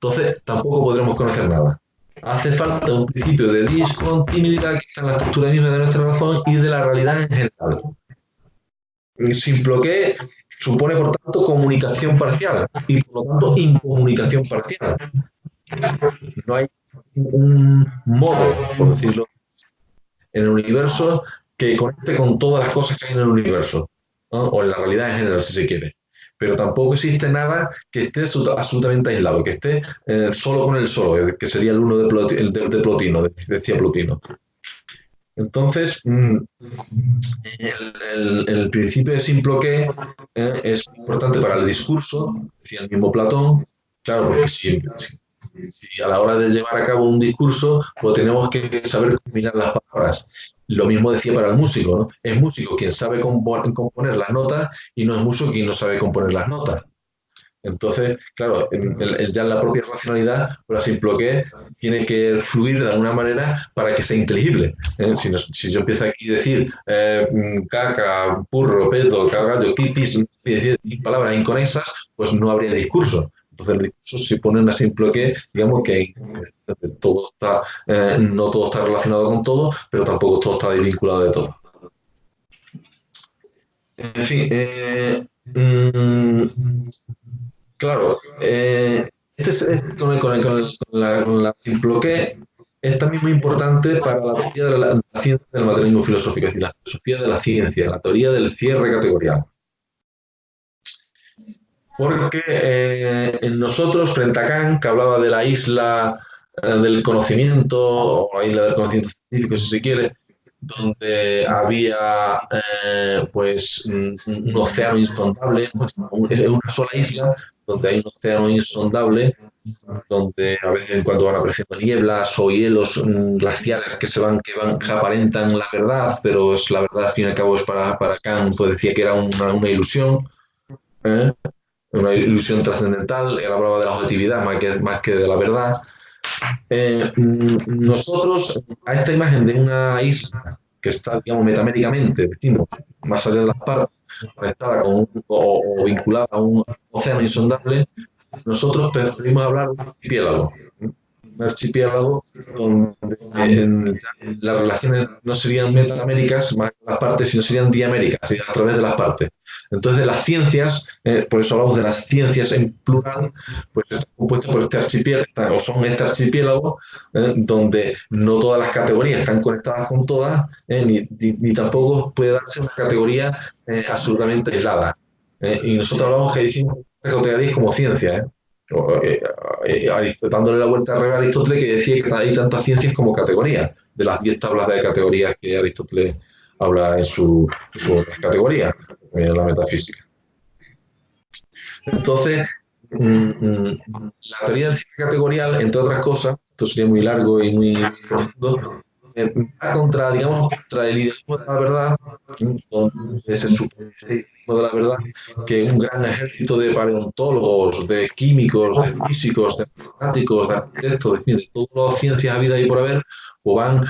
entonces tampoco podremos conocer nada. Hace falta un principio de discontinuidad que está en la estructura misma de nuestra razón y de la realidad en general. Simploqué supone, por tanto, comunicación parcial y, por lo tanto, incomunicación parcial. No hay un modo, por decirlo, en el universo que conecte con todas las cosas que hay en el universo, ¿no? O en la realidad en general, si se quiere. Pero tampoco existe nada que esté absolutamente aislado, que esté solo con el solo, que sería el uno de Plotino, decía Plotino. Entonces, el principio de Simploqué es importante para el discurso, decía el mismo Platón, claro, porque si a la hora de llevar a cabo un discurso, pues tenemos que saber combinar las palabras. Lo mismo decía para el músico, ¿no? Es músico quien sabe componer las notas y no es músico quien no sabe componer las notas. Entonces, claro, ya en la propia racionalidad, pues la Simploqué tiene que fluir de alguna manera para que sea inteligible. Si yo empiezo aquí a decir caca, burro, pedo, cagallo, kipis, y decir palabras inconexas, pues no habría discurso. Entonces el discurso se pone en una Simploqué, digamos que todo está, no todo está relacionado con todo, pero tampoco todo está desvinculado de todo. En fin, claro, con la Simploqué es también muy importante para la teoría de la ciencia del materialismo filosófico, es decir, la filosofía de la ciencia, la teoría del cierre categorial. Porque en nosotros, frente a Kant, que hablaba de la isla del conocimiento, o la isla del conocimiento científico, si se quiere, donde había pues un océano insondable, una sola isla donde hay un océano insondable, donde a veces en cuando van apareciendo nieblas o hielos glaciares que aparentan la verdad, pero es la verdad al fin y al cabo es para Kant, pues decía que era una ilusión, ¿eh? Una ilusión trascendental, él hablaba de la objetividad más que de la verdad. Nosotros, a esta imagen de una isla que está, digamos, metamétricamente, decimos, más allá de las partes, conectada o vinculada a un océano insondable, nosotros preferimos hablar de un archipiélago. Un archipiélago donde las relaciones no serían metaaméricas más las partes, sino serían diaméricas, a través de las partes. Entonces, de las ciencias, por eso hablamos de las ciencias en plural, pues están compuestas por este archipiélago, o son este archipiélago, donde no todas las categorías están conectadas con todas, ni tampoco puede darse una categoría absolutamente aislada. Y nosotros hablamos que decimos categorías como ciencia, dándole la vuelta a Aristóteles, que decía que hay tantas ciencias como categorías, de las 10 tablas de categorías que Aristóteles habla en su categoría, en la metafísica. Entonces, la teoría del cierre categorial, entre otras cosas, esto sería muy largo y muy profundo, va contra, digamos, contra el idealismo de la verdad, es el idealismo de la verdad, que un gran ejército de paleontólogos, de químicos, de físicos, de matemáticos, de arquitectos, de todas las ciencias habidas y por haber, o van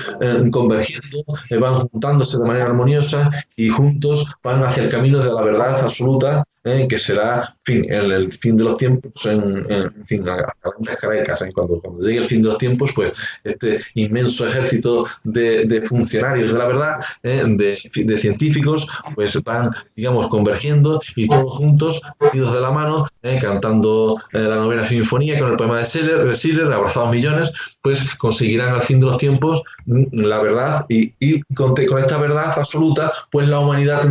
convergiendo, van juntándose de manera armoniosa y juntos van hacia el camino de la verdad absoluta, que será, en fin, el fin de los tiempos, en fin, a grandes carecas, cuando llegue el fin de los tiempos, pues este inmenso ejército de funcionarios de la verdad, de científicos, pues van, digamos, convergiendo y todos juntos, unidos de la mano, cantando la novena sinfonía con el poema de Schiller, abrazados millones, pues conseguirán al fin de los tiempos la verdad y con esta verdad absoluta, pues la humanidad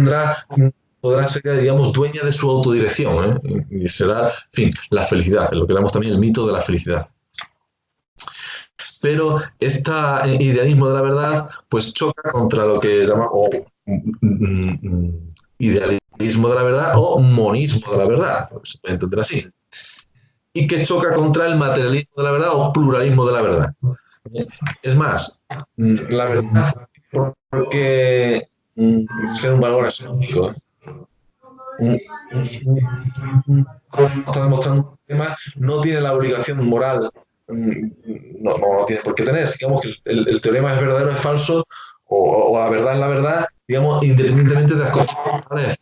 podrá ser, digamos, dueña de su autodirección, y será, en fin, la felicidad, lo que llamamos también el mito de la felicidad. Pero este idealismo de la verdad, pues choca contra lo que llamamos idealismo de la verdad o monismo de la verdad, se puede entender así, y que choca contra el materialismo de la verdad o pluralismo de la verdad. Es más, la verdad, porque ser un valor económico, está demostrando un tema, no tiene la obligación moral, no tiene por qué tener. Digamos que el teorema es verdadero o es falso, o la verdad es la verdad, digamos, independientemente de las cosas morales.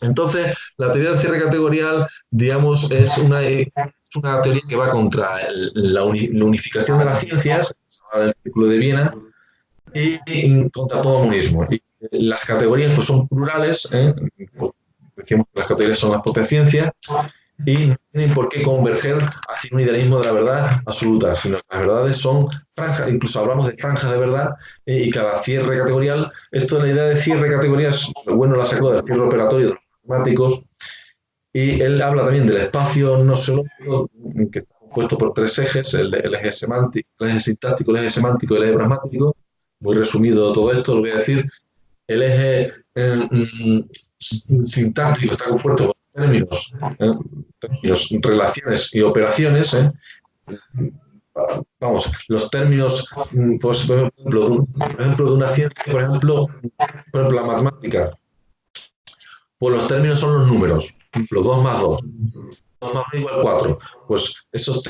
Entonces, la teoría del cierre categorial, digamos, es una teoría que va contra la unificación de las ciencias, el Círculo de Viena, y contra todo monismo. Y las categorías pues, son plurales, decimos que las categorías son las propias ciencias, y no tienen por qué converger hacia un idealismo de la verdad absoluta, sino que las verdades son franjas, incluso hablamos de franjas de verdad, y cada cierre categorial, esto, la idea de cierre categorial, bueno, la sacó del cierre operatorio de los matemáticos, y él habla también del espacio nosológico, que está compuesto por tres ejes, el eje semántico, el eje sintáctico, el eje semántico y el eje pragmático. Muy resumido todo esto, lo voy a decir. El eje sintáctico está compuesto por términos, relaciones y operaciones. Vamos, los términos, pues, por ejemplo, de una ciencia, por ejemplo, la matemática, pues los términos son los números. Por ejemplo, 2 más 2. 2 más 1 igual 4. Pues esos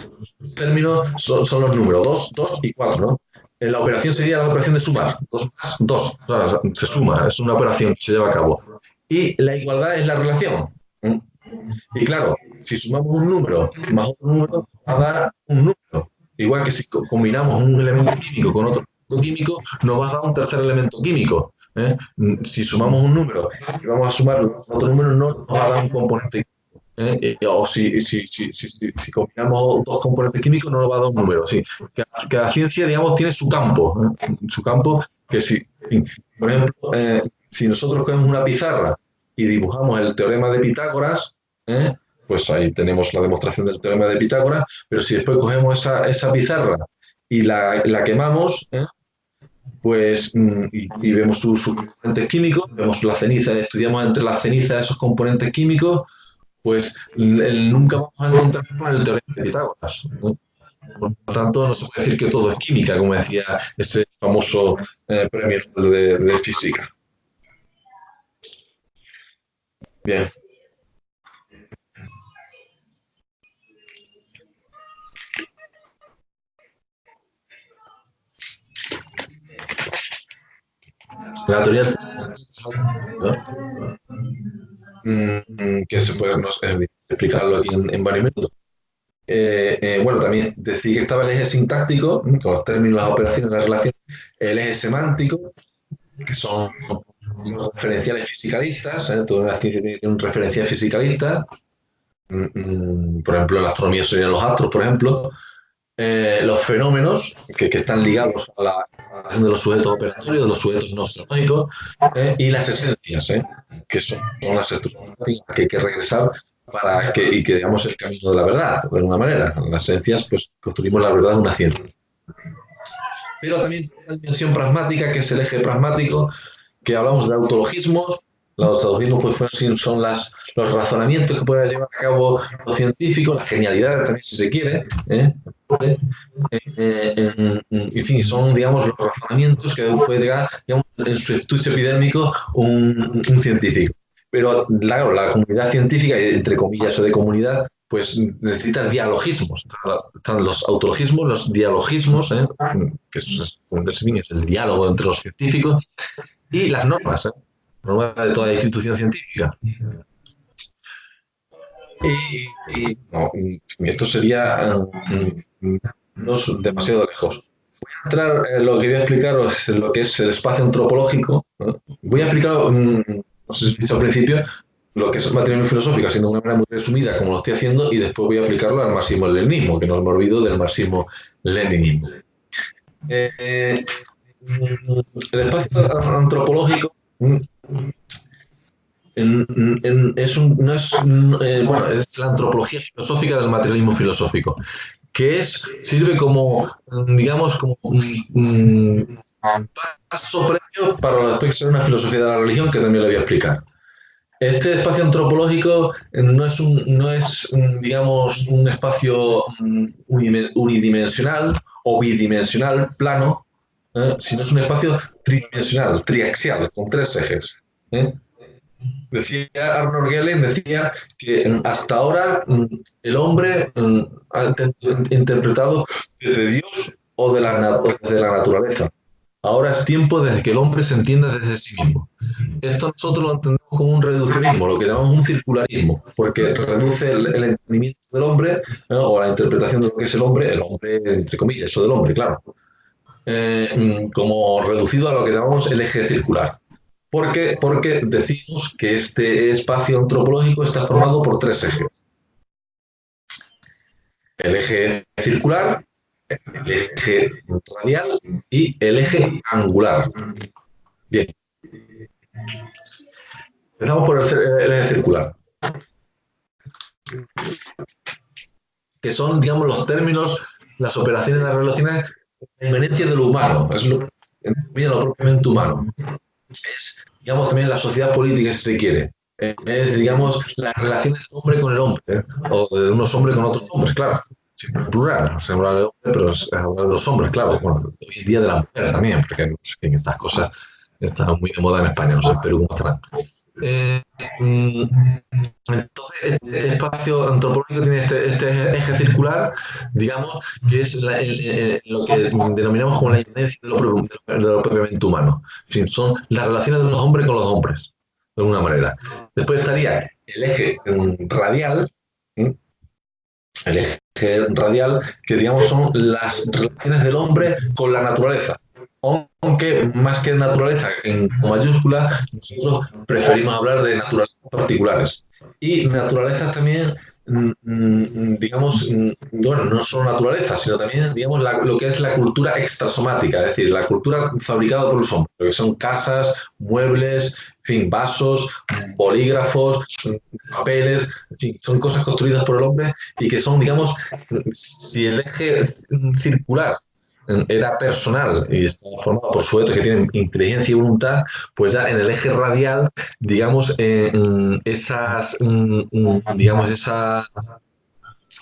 términos son los números 2, 2 y 4, ¿no? La operación sería la operación de sumar. 2 más 2. O sea, se suma, es una operación que se lleva a cabo. Y la igualdad es la relación. Y claro, si sumamos un número más otro número, va a dar un número. Igual que si combinamos un elemento químico con otro elemento químico, nos va a dar un tercer elemento químico. Si sumamos un número y vamos a sumar otro número, no nos va a dar un componente químico. O si combinamos dos componentes químicos, no nos va a dar un número. Sí. Cada ciencia, digamos, tiene su campo. Su campo que si, por ejemplo, si nosotros cogemos una pizarra y dibujamos el teorema de Pitágoras, pues ahí tenemos la demostración del teorema de Pitágoras, pero si después cogemos esa pizarra y la quemamos, pues, y vemos sus componentes químicos, vemos la ceniza, estudiamos entre las cenizas esos componentes químicos, pues nunca vamos a encontrar con el teorema de Pitágoras. Por lo tanto, no se puede decir que todo es química, como decía ese famoso premio de física. Bien. La teoría que se puede explicarlo aquí en varios minutos. Bueno, también decía que estaba el eje sintáctico, con los términos, las operaciones, las relaciones, el eje semántico, que son los referenciales fisicalistas, toda la ciencia tiene un referencial fisicalista, por ejemplo, en la astronomía serían los astros, por ejemplo, los fenómenos que están ligados a la relación de los sujetos operatorios, de los sujetos nosológicos, y las esencias, que son las estructuras que hay que regresar para que digamos el camino de la verdad, de alguna manera. En las esencias, pues construimos la verdad de una ciencia. Pero también tiene una dimensión pragmática, que es el eje pragmático, que hablamos de autologismos. Los autologismos pues, son los razonamientos que pueden llevar a cabo los científicos, la genialidad también, si se quiere. En fin, son, digamos, los razonamientos que puede llegar, digamos, en su estudio epidémico un científico. Pero, claro, la comunidad científica, entre comillas, o de comunidad, pues necesita dialogismos. Están los autologismos, los dialogismos, que es el diálogo entre los científicos, y las normas. norma de toda institución científica. No, esto sería no es demasiado lejos. Voy a entrar en lo que voy a explicaros en lo que es el espacio antropológico, ¿no? Voy a explicar, no sé si he dicho al principio, lo que es materialismo filosófico, haciendo una manera muy resumida, como lo estoy haciendo, y después voy a aplicarlo al marxismo-leninismo, que no me olvido del marxismo-leninismo. El espacio antropológico no es, bueno, es la antropología filosófica del materialismo filosófico, que sirve como, digamos, como un paso previo para después ser una filosofía de la religión, que también le voy a explicar. Este espacio antropológico no es digamos, un espacio unidimensional o bidimensional, plano, sino es un espacio tridimensional, triaxial, con tres ejes. ¿eh? Decía Arnold Gehlen, decía que hasta ahora el hombre ha interpretado desde Dios o desde la naturaleza. Ahora es tiempo desde que el hombre se entienda desde sí mismo. Esto nosotros lo entendemos como un reduccionismo, lo que llamamos un circularismo, porque reduce el entendimiento del hombre, ¿no? O la interpretación de lo que es el hombre entre comillas, eso del hombre, claro, como reducido a lo que llamamos el eje circular. ¿Por qué? Porque decimos que este espacio antropológico está formado por tres ejes. El eje circular, el eje radial y el eje angular. Bien. Empezamos por el eje circular, que son, digamos, los términos, las operaciones, las relaciones, la inmerencia de lo humano, es lo propiamente humano. Es, digamos, también la sociedad política, si se quiere. Es, digamos, las relaciones del hombre con el hombre, o de unos hombres con otros hombres, claro. Siempre en plural, se habla de hombre, pero es hablar de los hombres, claro. Bueno, hoy en día de la mujer también, porque en estas cosas están muy de moda en España, no sé en Perú cómo estarán. Entonces, este espacio antropológico tiene este eje circular, digamos, que es lo que denominamos como la inmerencia de lo propiamente humano. En fin, son las relaciones de los hombres con los hombres, de alguna manera. Después estaría el eje radial, el eje radial, que digamos son las relaciones del hombre con la naturaleza. Aunque más que naturaleza en mayúscula, nosotros preferimos hablar de naturalezas particulares. Y naturalezas también, digamos, bueno, no solo naturaleza, sino también, digamos, lo que es la cultura extrasomática, es decir, la cultura fabricada por los hombres, que son casas, muebles, en fin, vasos, bolígrafos, papeles, en fin, son cosas construidas por el hombre y que son, digamos, si el eje circular era personal y estaba formado por sujetos que tienen inteligencia y voluntad, pues ya en el eje radial, digamos, digamos,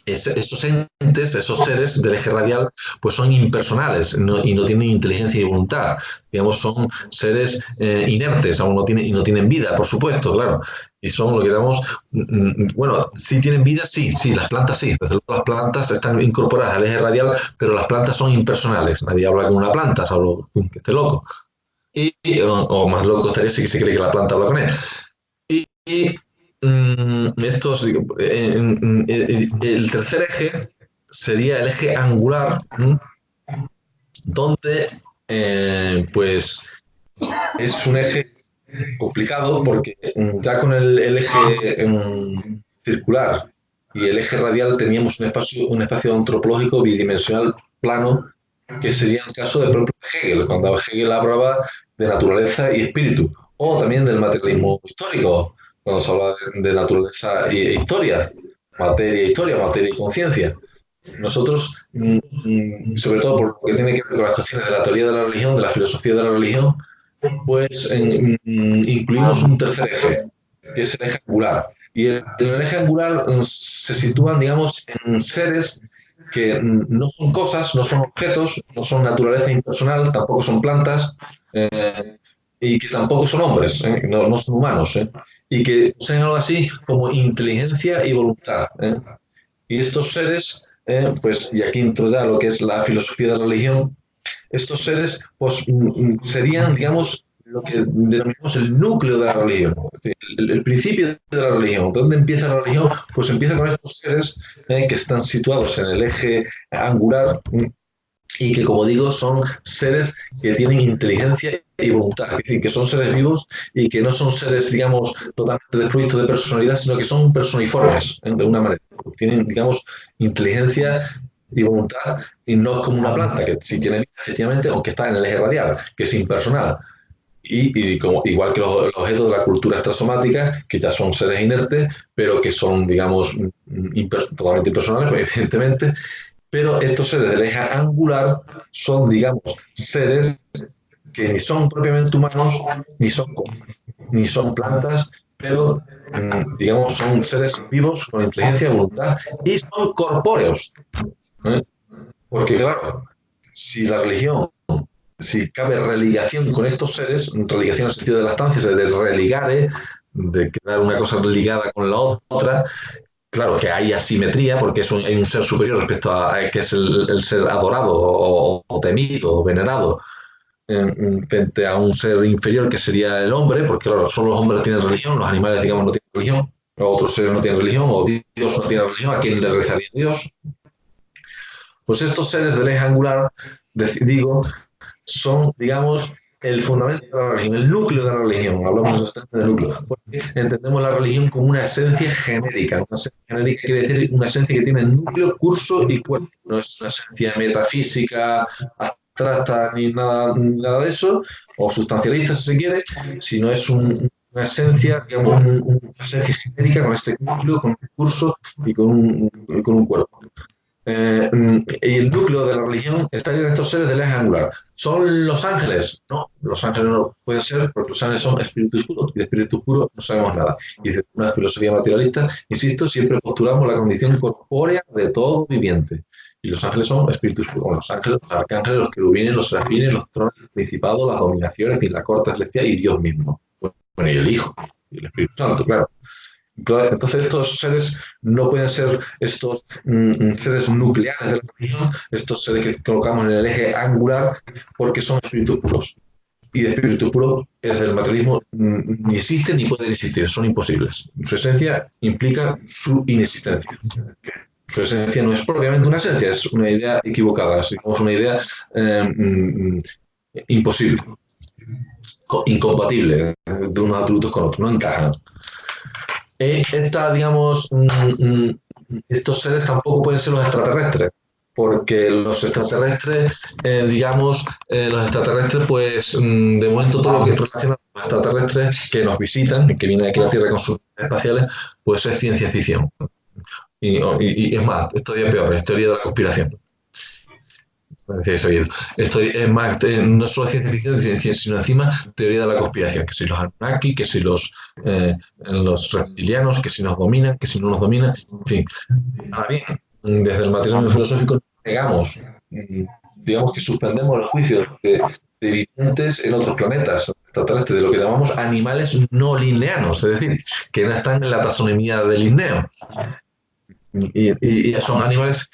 esos entes, esos seres del eje radial, pues son impersonales y no tienen inteligencia y voluntad. Digamos, son seres inertes, aún no tienen vida, por supuesto, claro. Y son lo que llamamos, bueno, sí tienen vida, sí, las plantas sí. Desde luego las plantas están incorporadas al eje radial, pero las plantas son impersonales. Nadie habla con una planta, salvo que esté loco. O más loco estaría si se cree que la planta habla con él. Y estos, el tercer eje sería el eje angular, donde pues es un eje complicado porque ya con el eje circular y el eje radial teníamos un espacio antropológico bidimensional plano, que sería el caso de propio Hegel, cuando Hegel hablaba de naturaleza y espíritu, o también del materialismo histórico, cuando se habla de naturaleza e historia, materia y conciencia. Nosotros, sobre todo por lo que tiene que ver con las cuestiones de la teoría de la religión, de la filosofía de la religión, pues incluimos un tercer eje, que es el eje angular. Y en el eje angular se sitúan, digamos, en seres que no son cosas, no son objetos, no son naturaleza impersonal, tampoco son plantas, y que tampoco son hombres, no son humanos, y que poseen algo así como inteligencia y voluntad. Y estos seres, pues, y aquí entro ya lo que es la filosofía de la religión, estos seres pues, serían, digamos, lo que denominamos el núcleo de la religión, es decir, el principio de la religión. ¿Dónde empieza la religión? Pues empieza con estos seres que están situados en el eje angular y que, como digo, son seres que tienen inteligencia y voluntad, es decir, que son seres vivos y que no son seres, digamos, totalmente desprovistos de personalidad, sino que son personiformes, de una manera. Tienen, digamos, inteligencia y voluntad, y no es como una planta, que sí tiene vida, efectivamente, aunque está en el eje radial, que es impersonal. Y como, igual que los objetos de la cultura extrasomática, que ya son seres inertes, pero que son, digamos, totalmente impersonales, pues, evidentemente, pero estos seres del eje angular son, digamos, seres que ni son propiamente humanos, ni son plantas, pero, digamos, son seres vivos con inteligencia y voluntad y son corpóreos. ¿Eh? Porque, claro, si la religión, si cabe religación con estos seres, religación en el sentido de las estancia, de religare, de crear una cosa ligada con la otra, claro que hay asimetría porque hay un ser superior respecto a que es el ser adorado o temido o venerado frente a un ser inferior que sería el hombre, porque claro, solo los hombres tienen religión, los animales, digamos, no tienen religión, los otros seres no tienen religión, o Dios no tiene religión, ¿a quién le rezaría Dios? Pues estos seres del eje angular, digo, son, digamos, el fundamento de la religión, el núcleo de la religión. Hablamos de núcleo, porque entendemos la religión como una esencia genérica. Una esencia genérica quiere decir una esencia que tiene núcleo, curso y cuerpo. No es una esencia metafísica, abstracta, ni nada de eso, o sustancialista, si se quiere, sino es una esencia, digamos, una esencia genérica con este núcleo, con un curso y con un cuerpo. Y el núcleo de la religión está en estos seres del eje angular. ¿Son los ángeles? No, los ángeles no pueden ser porque los ángeles son espíritus puros y de espíritus puros no sabemos nada. Y desde una filosofía materialista, insisto, siempre postulamos la condición corpórea de todo viviente. Y los ángeles son espíritus puros. Los ángeles, los arcángeles, los querubines, los serafines, los tronos, los principados, las dominaciones, y la corte celestial y Dios mismo. Bueno, y el Hijo, y el Espíritu Santo, claro. Entonces estos seres no pueden ser estos seres nucleares de la religión, estos seres que colocamos en el eje angular, porque son espíritus puros. Y de espíritus puros, el materialismo ni existe ni puede existir, son imposibles. Su esencia implica su inexistencia. Su esencia no es propiamente una esencia, es una idea equivocada, es una idea imposible, incompatible de unos atributos con otros, no encajan. Digamos, estos seres tampoco pueden ser los extraterrestres, porque los extraterrestres, los extraterrestres, pues, de momento todo lo que relaciona con los extraterrestres que nos visitan, que vienen aquí a la Tierra con sus espaciales, pues es ciencia ficción. Y es más, esto ya es peor, es teoría de la conspiración. Esto es más, no solo ciencia ficción, sino encima teoría de la conspiración, que si los Anunnaki, que si los reptilianos, que si nos dominan, que si no nos dominan, en fin. Ahora bien, desde el materialismo filosófico negamos, digamos que suspendemos los juicios de vivientes en otros planetas extraterrestres, de lo que llamamos animales no linneanos, es decir, que no están en la taxonomía del Linneo. Y son animales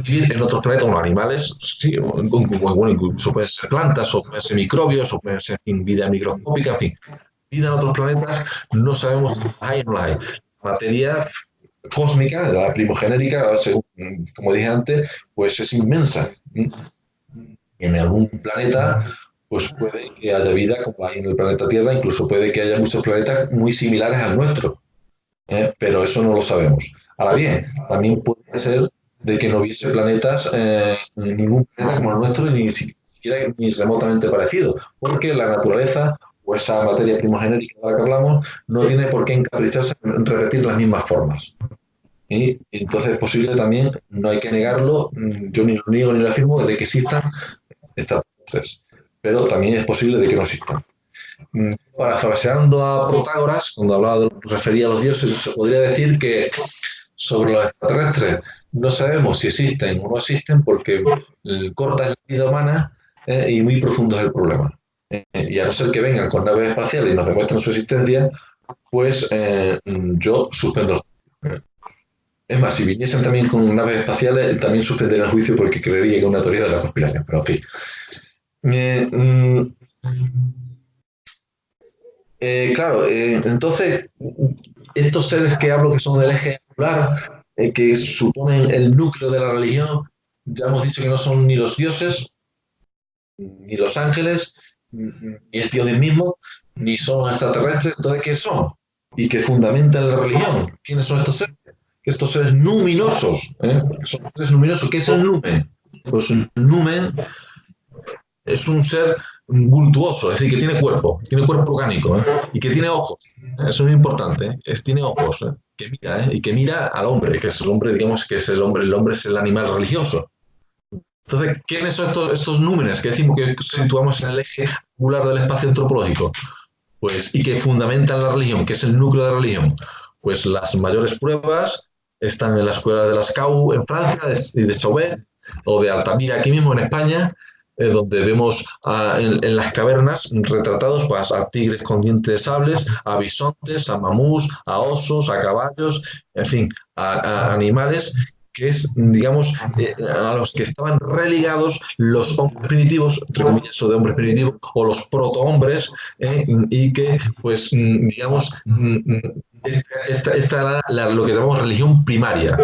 vivir en otros planetas, bueno, animales, sí, bueno, incluso pueden ser plantas, o pueden ser microbios, o pueden ser vida microscópica, en fin. Vida en otros planetas, no sabemos si las hay o no las hay. Materia cósmica, la primogenérica, como dije antes, pues es inmensa. En algún planeta, pues puede que haya vida como hay en el planeta Tierra, incluso puede que haya muchos planetas muy similares al nuestro, pero eso no lo sabemos. Ahora bien, también puede ser de que no hubiese planetas, ningún planeta como el nuestro, ni siquiera ni remotamente parecido, porque la naturaleza o esa materia primogenérica de la que hablamos no tiene por qué encapricharse en repetir las mismas formas. Y entonces es posible también, no hay que negarlo, yo ni lo niego ni lo afirmo, de que existan estas tres, pero también es posible de que no existan. Parafraseando a Protágoras, cuando hablaba refería a los dioses, se podría decir que sobre los extraterrestres no sabemos si existen o no existen porque corta es la vida humana y muy profundo es el problema. Y a no ser que vengan con naves espaciales y nos demuestren su existencia, pues yo suspendo. Es más, si viniesen también con naves espaciales, también suspendería el juicio porque creería que es una teoría de la conspiración. Pero en fin. Claro, entonces, estos seres que hablo que son del eje angular, que suponen el núcleo de la religión, ya hemos dicho que no son ni los dioses, ni los ángeles, ni es Dios mismo, ni son extraterrestres. Entonces, ¿qué son? ¿Y que fundamentan la religión? ¿Quiénes son estos seres? Estos seres luminosos, ¿eh? Son seres luminosos. ¿Qué es el numen? Pues un numen es un ser vultuoso, es decir, que tiene cuerpo orgánico, ¿eh? Y que tiene ojos. Eso es muy importante, ¿eh? Tiene ojos, ¿eh? Que mira, ¿eh? Y que mira al hombre, que es el hombre, digamos que es el hombre es el animal religioso. Entonces, ¿quiénes son estos númenes que decimos que situamos en el eje angular del espacio antropológico? Pues, y que fundamentan la religión, que es el núcleo de la religión. Pues las mayores pruebas están en la escuela de Lascaux en Francia, de Chauvet, o de Altamira aquí mismo en España, donde vemos en las cavernas retratados pues, a tigres con dientes de sables, a bisontes, a mamús, a osos, a caballos, en fin, a animales que es, digamos, a los que estaban relegados los hombres primitivos, entre comillas, o de hombres primitivos, o los protohombres, y que, pues, digamos, esta era lo que llamamos religión primaria.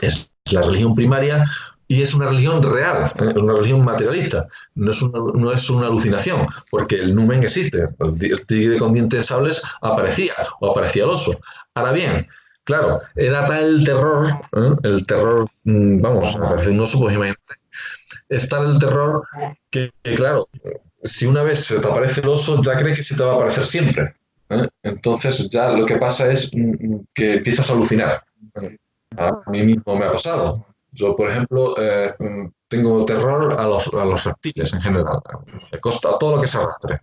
Es la religión primaria y es una religión real, es una religión materialista, no es una alucinación, porque el numen existe, el tigre con dientes de sables aparecía, o aparecía el oso. Ahora bien, claro, era tal el terror, vamos, aparece un oso, pues imagínate, es tal el terror que, claro, si una vez se te aparece el oso, ya crees que se te va a aparecer siempre. Entonces ya lo que pasa es que empiezas a alucinar. A mí mismo me ha pasado. Yo, por ejemplo, tengo terror a los reptiles en general. Me consta todo lo que se arrastre,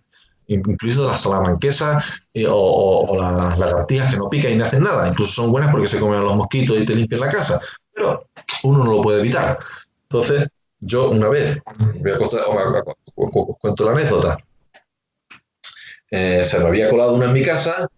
incluido las salamanquesas o las lagartijas que no pican y no hacen nada. Incluso son buenas porque se comen a los mosquitos y te limpian la casa. Pero uno no lo puede evitar. Entonces, yo una vez, os cuento la anécdota, se me había colado una en mi casa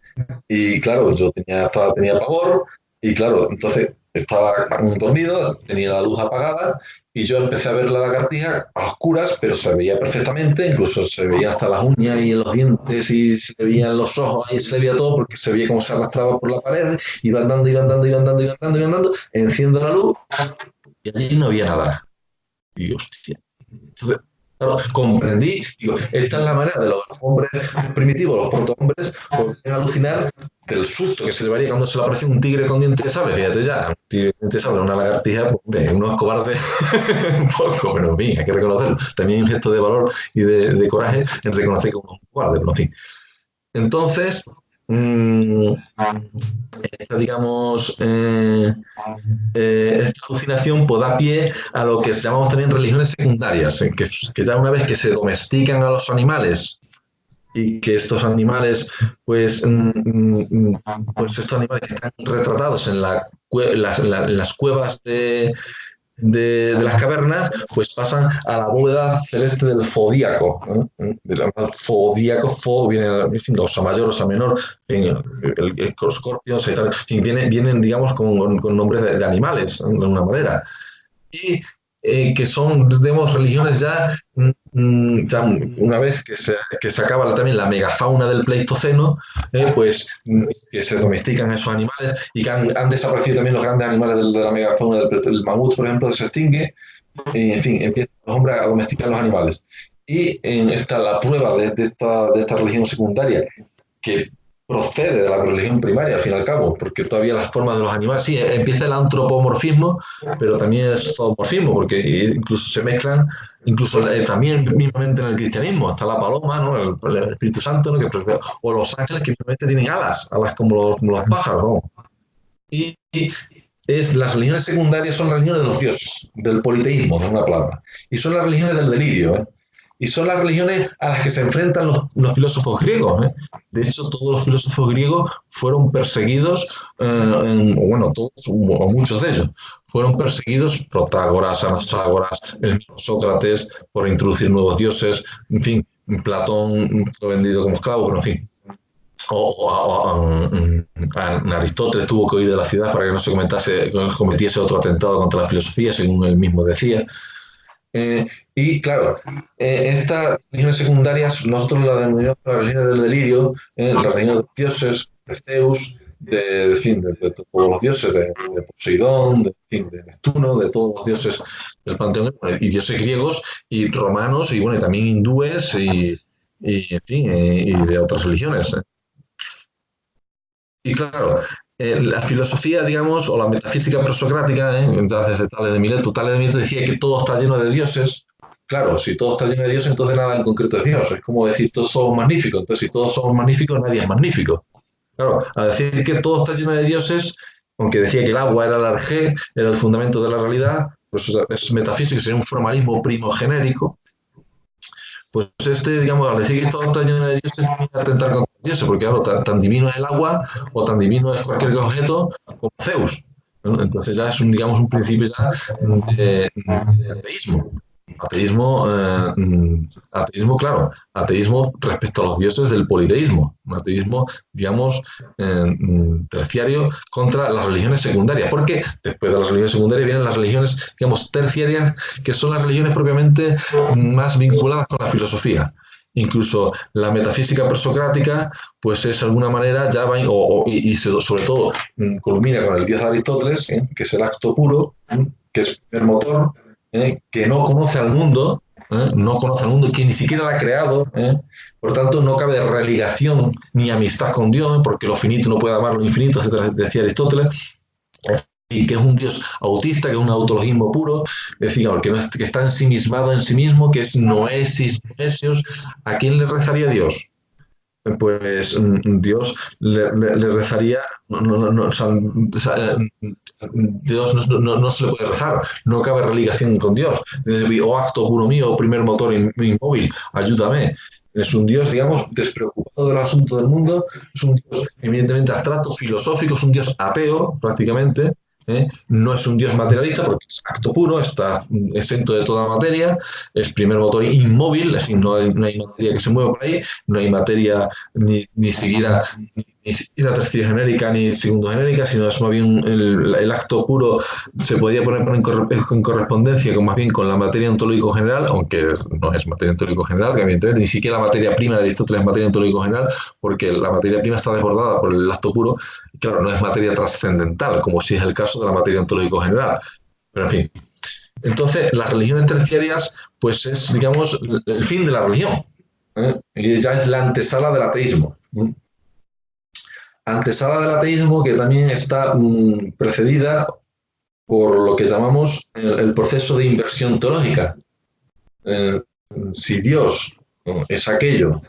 y claro, tenía pavor y claro, entonces estaba dormido, tenía la luz apagada y yo empecé a ver la lagartija a oscuras, pero se veía perfectamente, incluso se veía hasta las uñas y en los dientes y se le veían los ojos y se veía todo porque se veía cómo se arrastraba por la pared, iba andando, iba andando, iba andando, iba andando, iba andando, enciendo la luz y allí no había nada. Y hostia. Entonces, claro, comprendí, digo, esta es la manera de los hombres primitivos, los protohombres, podrían alucinar del susto que se le varía cuando se le aparece un tigre con dientes de sable. Fíjate ya, un tigre con dientes de sable, una lagartija, pues, hombre, uno es cobarde un poco, pero en fin, hay que reconocerlo. También hay un gesto de valor y de coraje en reconocer que uno es un cobarde, pero en fin. Entonces, mmm, esta, digamos, esta alucinación pues, da pie a lo que llamamos también religiones secundarias, que ya una vez que se domestican a los animales y que estos animales, pues, pues estos animales que están retratados en las cuevas de las cavernas, pues pasan a la bóveda celeste del zodíaco. Zodíaco, viene, en fin, osa mayor, osa menor, el escorpio, en fin, vienen, digamos, con nombres de animales, ¿no? De alguna manera. Y que son, digamos, religiones ya una vez que se acaba también la megafauna del Pleistoceno, pues que se domestican esos animales y que han desaparecido también los grandes animales de la megafauna del mamut, por ejemplo, se extingue, y, en fin, empiezan los hombres a domesticar los animales. Y esta la prueba de esta religión secundaria, que procede de la religión primaria, al fin y al cabo, porque todavía las formas de los animales, sí, empieza el antropomorfismo, pero también es zoomorfismo, porque incluso se mezclan, incluso también mismamente en el cristianismo, está la paloma, ¿no? El Espíritu Santo, ¿no? O los ángeles que mismamente tienen alas como los pájaros, ¿no? Y las religiones secundarias son religiones de los dioses, del politeísmo, de una palabra, y son las religiones del delirio, ¿eh? Y son las religiones a las que se enfrentan los filósofos griegos. De hecho, todos los filósofos griegos fueron perseguidos, bueno, todos o muchos de ellos, fueron perseguidos, Protágoras, Anaxágoras, el mismo Sócrates, por introducir nuevos dioses, en fin, Platón fue vendido como esclavo, pero en fin. Aristóteles tuvo que huir de la ciudad para que no se cometiese otro atentado contra la filosofía, según él mismo decía. Y claro, estas religiones secundarias nosotros las denominamos las religiones del delirio, las religiones de los dioses, de Zeus, en fin, de todos los dioses, de Poseidón, en fin, de Neptuno, de todos los dioses del panteón, y dioses griegos y romanos, y bueno, y también hindúes en fin, y de otras religiones. Y claro, la filosofía, digamos, o la metafísica presocrática, entonces de Tales de Mileto decía que todo está lleno de dioses. Claro, si todo está lleno de dioses, entonces nada en concreto es Dios. Es como decir todos somos magníficos. Entonces, si todos somos magníficos, nadie es magnífico. Claro, a decir que todo está lleno de dioses, aunque decía que el agua era el arjé, era el fundamento de la realidad, pues es metafísico, sería un formalismo primogenérico. Pues digamos, al decir que todo está lleno de dioses, es atentar contra dioses, porque claro, tan divino es el agua o tan divino es cualquier objeto como Zeus, ¿no? Entonces ya es digamos, un principio ya de ateísmo. Ateísmo, ateísmo, claro, ateísmo respecto a los dioses del politeísmo, un ateísmo, digamos, terciario contra las religiones secundarias, porque después de las religiones secundarias vienen las religiones, digamos, terciarias, que son las religiones propiamente más vinculadas con la filosofía. Incluso la metafísica presocrática, pues es de alguna manera ya va, sobre todo culmina con el dios de Aristóteles, que es el acto puro, que es el motor, que no conoce al mundo, no conoce al mundo, que ni siquiera lo ha creado, por tanto no cabe religación ni amistad con Dios, porque lo finito no puede amar lo infinito, etcétera, decía Aristóteles, y que es un Dios autista, que es un autologismo puro, es decir, que está ensimismado en sí mismo, que es noesis, noesios. ¿A quién le rezaría Dios? Pues Dios le rezaría, Dios no se le puede rezar, no cabe religación con Dios. Oh acto puro mío, primer motor inmóvil, ayúdame. Es un Dios, digamos, despreocupado del asunto del mundo, es un Dios evidentemente abstracto, filosófico, es un Dios ateo prácticamente, no es un Dios materialista porque es acto puro, está exento de toda materia, es primer motor inmóvil, es decir, no hay materia que se mueva por ahí, no hay materia ni siquiera tercia genérica ni segundo genérica, sino es más bien el acto puro se podía poner en correspondencia con más bien con la materia ontológico general, aunque no es materia ontológico general, que evidentemente ni siquiera la materia prima de Aristóteles es materia ontológico general, porque la materia prima está desbordada por el acto puro, y claro, no es materia trascendental, como si es el caso de la materia ontológico general. Pero en fin. Entonces, las religiones terciarias, pues es, digamos, el fin de la religión. Y ya es la antesala del ateísmo. Antesala del ateísmo que también está precedida por lo que llamamos el proceso de inversión teológica. Si Dios es aquello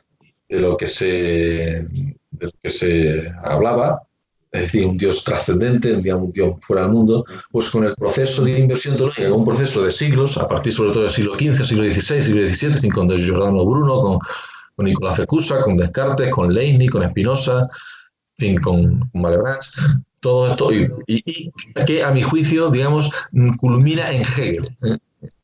de lo que se hablaba, es decir, un Dios trascendente, un Dios fuera del mundo, pues con el proceso de inversión teológica, un proceso de siglos, a partir sobre todo del siglo XV, siglo XVI, siglo XVII, con Giordano Bruno, con Nicolás de Cusa, con Descartes, con Leibniz, con Spinoza, en fin, con Malebranche, todo esto, y que a mi juicio, digamos, culmina en Hegel.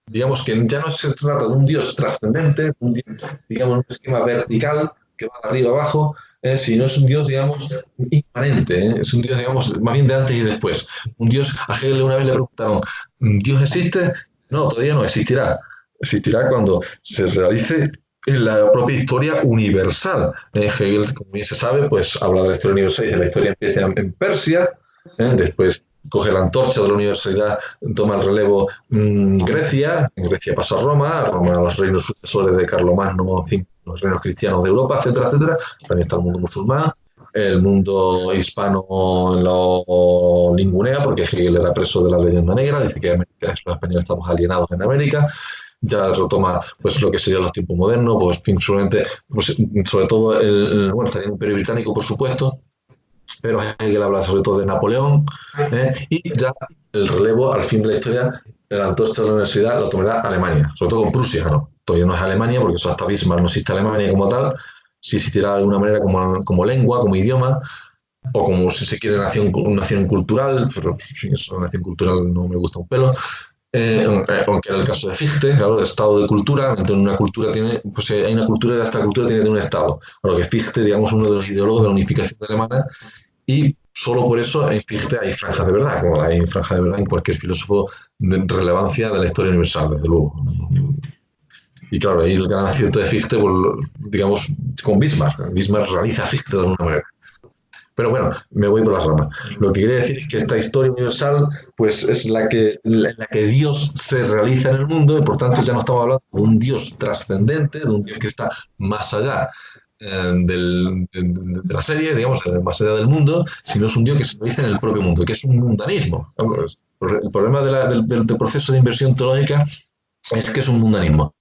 Digamos que ya no se trata de un Dios trascendente, un Dios, digamos, un esquema vertical que va de arriba abajo, sino es un Dios, digamos, inmanente, es un Dios, digamos, más bien de antes y después. Un Dios, a Hegel una vez le preguntaron, ¿Dios existe? No, todavía no existirá. Existirá cuando se realice en la propia historia universal. Hegel, como bien se sabe, pues habla de la historia universal y dice la historia empieza en Persia, después coge la antorcha de la universidad, toma el relevo Grecia, en Grecia pasa a Roma los reinos sucesores de Carlomagno, en fin, los reinos cristianos de Europa, etcétera, etcétera. También está el mundo musulmán, el mundo hispano lo ningunea porque Hegel era preso de la leyenda negra, dice que los españoles estamos alienados en América. Ya retoma pues lo que serían los tiempos modernos, pues, pues sobre todo bueno, estaría el Imperio Británico, por supuesto, pero Hegel habla sobre todo de Napoleón, y ya el relevo al fin de la historia, el antorcha de la universidad lo tomará Alemania, sobre todo con Prusia, ¿no? Todavía no es Alemania, porque eso hasta Bismarck no existe Alemania como tal, si existirá de alguna manera como lengua, como idioma, o como si se quiere nación cultural, pero si eso nación cultural no me gusta un pelo. Aunque era el caso de Fichte, claro, de estado de cultura, entonces una cultura tiene, pues hay una cultura, esta cultura tiene un estado. Bueno, que Fichte, digamos, uno de los ideólogos de la unificación alemana, y solo por eso, fíjate, hay franjas de verdad, como hay franjas de verdad en cualquier filósofo de relevancia de la historia universal, desde luego. Y claro, ahí el gran acierto de Fichte, pues, digamos, con Bismarck. Bismarck realiza Fichte de alguna manera. Pero bueno, me voy por las ramas. Lo que quiere decir es que esta historia universal, pues es la que Dios se realiza en el mundo, y por tanto ya no estamos hablando de un Dios trascendente, de un Dios que está más allá de la serie, digamos, más allá del mundo, sino es un Dios que se realiza en el propio mundo, que es un mundanismo. El problema del proceso de inversión teológica es que es un mundanismo.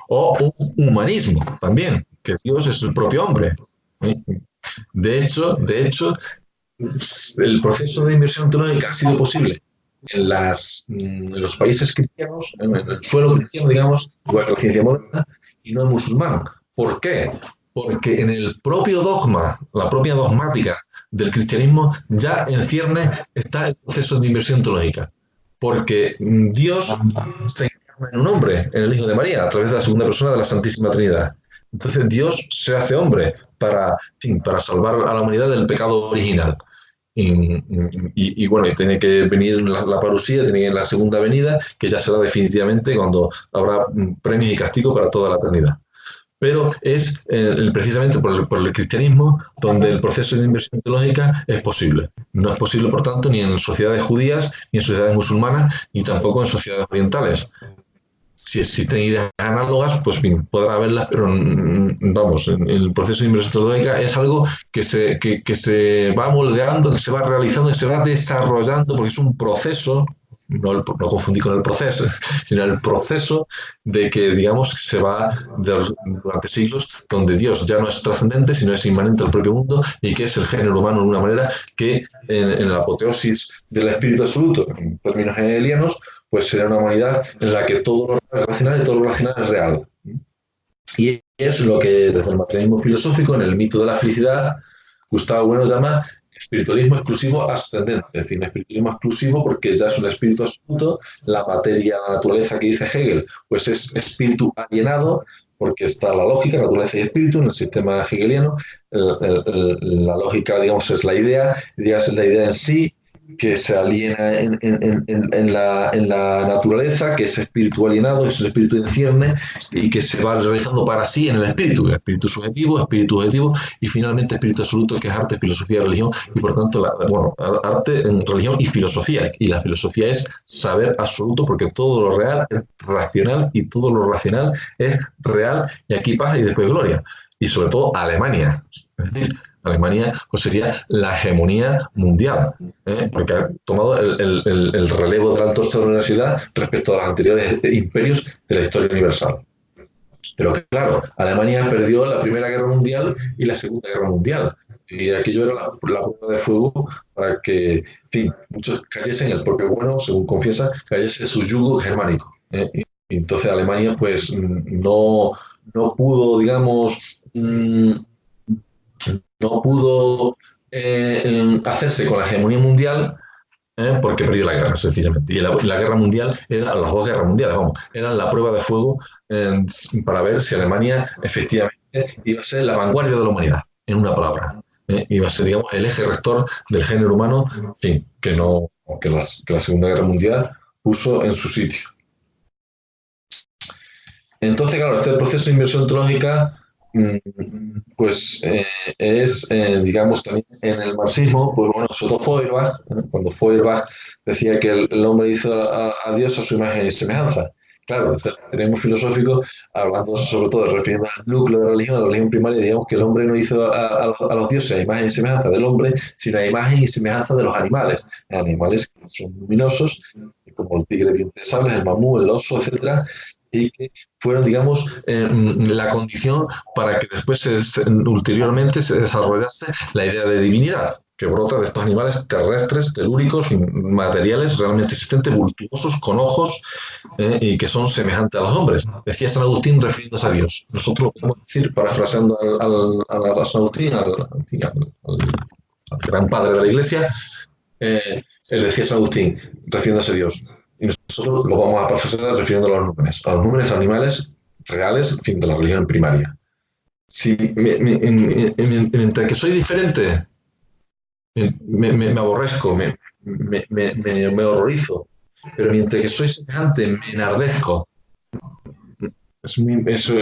O un humanismo también, que Dios es el propio hombre. ¿Eh? De hecho, el proceso de inversión teológica ha sido posible en los países cristianos, en el suelo cristiano, digamos, igual que la ciencia moderna, y no musulmán. ¿Por qué? Porque en el propio dogma, la propia dogmática del cristianismo, ya en cierne está el proceso de inversión teológica. Porque Dios se encarna en un hombre, en el Hijo de María, a través de la segunda persona de la Santísima Trinidad. Entonces Dios se hace hombre para, en fin, para salvar a la humanidad del pecado original. Y bueno, y tiene que venir la parusía, tiene que venir la segunda venida, que ya será definitivamente cuando habrá premios y castigo para toda la eternidad. Pero es precisamente por el cristianismo donde el proceso de inversión teológica es posible. No es posible, por tanto, ni en sociedades judías, ni en sociedades musulmanas, ni tampoco en sociedades orientales. Si existen ideas análogas, pues bien, podrá haberlas, pero vamos, el proceso de inversión teológica es algo que se va moldeando, que se va realizando, que se va desarrollando, porque es un proceso, no confundir con el proceso, sino el proceso de que, digamos, se va durante siglos, donde Dios ya no es trascendente, sino es inmanente al propio mundo y que es el género humano de una manera que en la apoteosis del espíritu absoluto, en términos hegelianos, pues será una humanidad en la que todo lo racional y todo lo racional es real. Y es lo que desde el materialismo filosófico, en el mito de la felicidad, Gustavo Bueno llama espiritualismo exclusivo ascendente, es decir, un espiritualismo exclusivo porque ya es un espíritu absoluto, la materia, la naturaleza que dice Hegel, pues es espíritu alienado, porque está la lógica, naturaleza y espíritu en el sistema hegeliano, la lógica, digamos, es la idea es la idea en sí, que se aliena en la naturaleza, que es espíritu alienado, es el espíritu en cierne y que se va realizando para sí en el espíritu subjetivo, espíritu objetivo y finalmente espíritu absoluto, que es arte, filosofía, religión y por tanto, bueno, arte, religión y filosofía. Y la filosofía es saber absoluto porque todo lo real es racional y todo lo racional es real y aquí paz y después gloria. Y sobre todo Alemania. Es decir, Alemania pues sería la hegemonía mundial, porque ha tomado el relevo de la antorcha de la universidad respecto a los anteriores imperios de la historia universal. Pero claro, Alemania perdió la Primera Guerra Mundial y la Segunda Guerra Mundial. Y aquello era la prueba de fuego para que, en fin, muchos cayesen, el propio Bueno, según confiesa, cayese su yugo germánico. Y entonces Alemania, pues, no pudo, digamos, no pudo hacerse con la hegemonía mundial porque perdió la guerra, sencillamente. Y la guerra mundial, las dos guerras mundiales, vamos, eran la prueba de fuego para ver si Alemania efectivamente iba a ser la vanguardia de la humanidad, en una palabra. Iba a ser, digamos, el eje rector del género humano, en fin, que la Segunda Guerra Mundial puso en su sitio. Entonces, claro, este proceso de inversión teológica pues es, digamos, también en el marxismo, pues bueno, sobre todo Feuerbach, cuando Feuerbach decía que el hombre hizo a Dios a su imagen y semejanza. Claro, tenemos filosóficos hablando sobre todo, refiriendo al núcleo de la religión primaria, digamos que el hombre no hizo a los dioses a imagen y semejanza del hombre, sino a imagen y semejanza de los animales que son luminosos, como el tigre de dientes de sable, el mamú, el oso, etcétera, y que fueron, digamos, la condición para que después, ulteriormente, se desarrollase la idea de divinidad, que brota de estos animales terrestres, telúricos, materiales, realmente existentes, vultuosos, con ojos, y que son semejantes a los hombres. Decía San Agustín refiriéndose a Dios. Nosotros lo podemos decir, parafraseando a San Agustín, al gran padre de la Iglesia, él decía San Agustín, refiriéndose a Dios. Y nosotros lo vamos a parafrasear refiriendo a los números animales reales, en fin, de la religión primaria. Si, mientras que soy diferente me aborrezco, me horrorizo, pero mientras que soy semejante, me enardezco.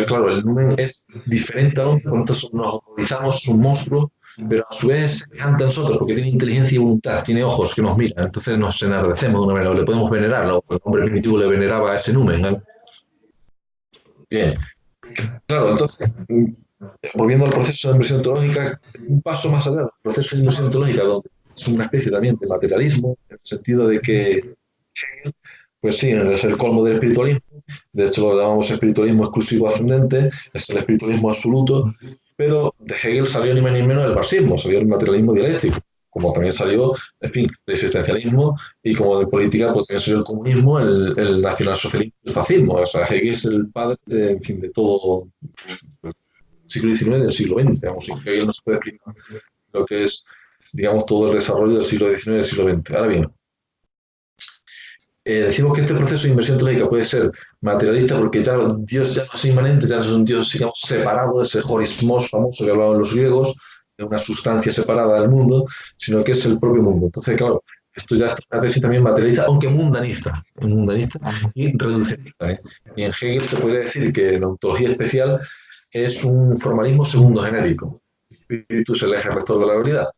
Claro, el numen es diferente a nosotros, por tanto nos horrorizamos, es un monstruo, pero a su vez es semejante a nosotros, porque tiene inteligencia y voluntad, tiene ojos que nos miran, entonces nos enardecemos de una manera, o le podemos venerar, el hombre primitivo le veneraba a ese numen, ¿eh? Bien, claro, entonces, volviendo al proceso de inversión ontológica, un paso más allá del proceso de inversión ontológica, donde es una especie también de materialismo, en el sentido de que pues sí, es el colmo del espiritualismo. De hecho, lo llamamos espiritualismo exclusivo ascendente, es el espiritualismo absoluto. Pero de Hegel salió ni más ni menos el marxismo, salió el materialismo dialéctico, como también salió, en fin, el existencialismo, y como de política, pues también salió el comunismo, el nacionalsocialismo, el fascismo. O sea, Hegel es el padre de, en fin, de todo el siglo XIX y del siglo XX. Digamos, sin Hegel no se puede explicar lo que es, digamos, todo el desarrollo del siglo XIX y del siglo XX. Ahora bien, decimos que este proceso de inversión teológica puede ser materialista porque ya Dios ya no es inmanente, ya no es un Dios, digamos, separado, ese horismos famoso que hablaban los griegos, de una sustancia separada del mundo, sino que es el propio mundo. Entonces, claro, esto ya es una tesis también materialista, aunque mundanista y reduccionista, ¿eh? Y en Hegel se puede decir que la ontología especial es un formalismo segundo genérico. El espíritu es el eje rector de la realidad.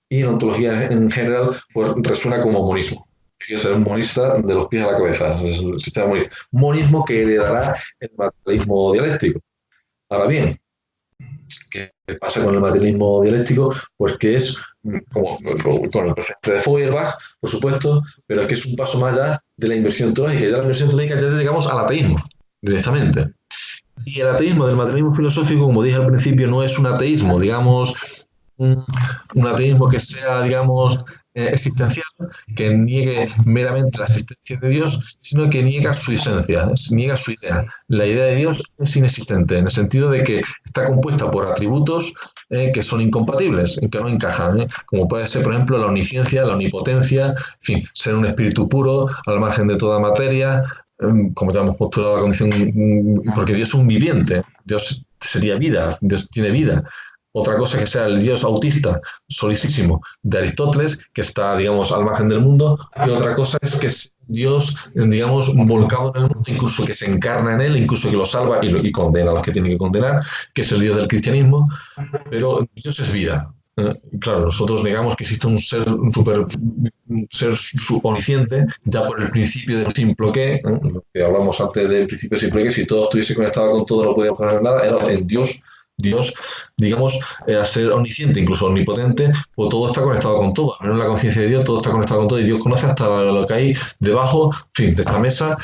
Y en ontología en general, pues resuena como monismo. Quiere ser un monista de los pies a la cabeza, es el sistema monista. Monismo que heredará el materialismo dialéctico. Ahora bien, ¿qué pasa con el materialismo dialéctico? Pues que es, como con el precepto de Feuerbach, por supuesto, pero es que es un paso más allá de la inversión teológica. Y de la inversión teológica ya llegamos al ateísmo, directamente. Y el ateísmo del materialismo filosófico, como dije al principio, no es un ateísmo, digamos, un ateísmo que sea, digamos, existencial, que niegue meramente la existencia de Dios, sino que niega su esencia, niega su idea. La idea de Dios es inexistente, en el sentido de que está compuesta por atributos que son incompatibles, que no encajan, como puede ser, por ejemplo, la omnisciencia, la omnipotencia, en fin, ser un espíritu puro, al margen de toda materia, como ya hemos postulado la condición, porque Dios es un viviente, Dios sería vida, Dios tiene vida. Otra cosa es que sea el Dios autista, solísimo, de Aristóteles, que está, digamos, al margen del mundo, y otra cosa es que es Dios, digamos, volcado en el mundo, incluso que se encarna en él, incluso que lo salva y condena a los que tiene que condenar, que es el Dios del cristianismo, pero Dios es vida. Claro, nosotros negamos que existe un ser omnisciente, ya por el principio del simple lo que hablamos antes del principio simple que, si todo estuviese conectado con todo, no podíamos hacer nada, era en Dios, digamos, al ser omnisciente, incluso omnipotente, pues todo está conectado con todo. Al menos en la conciencia de Dios, todo está conectado con todo y Dios conoce hasta lo que hay debajo, en fin, de esta mesa,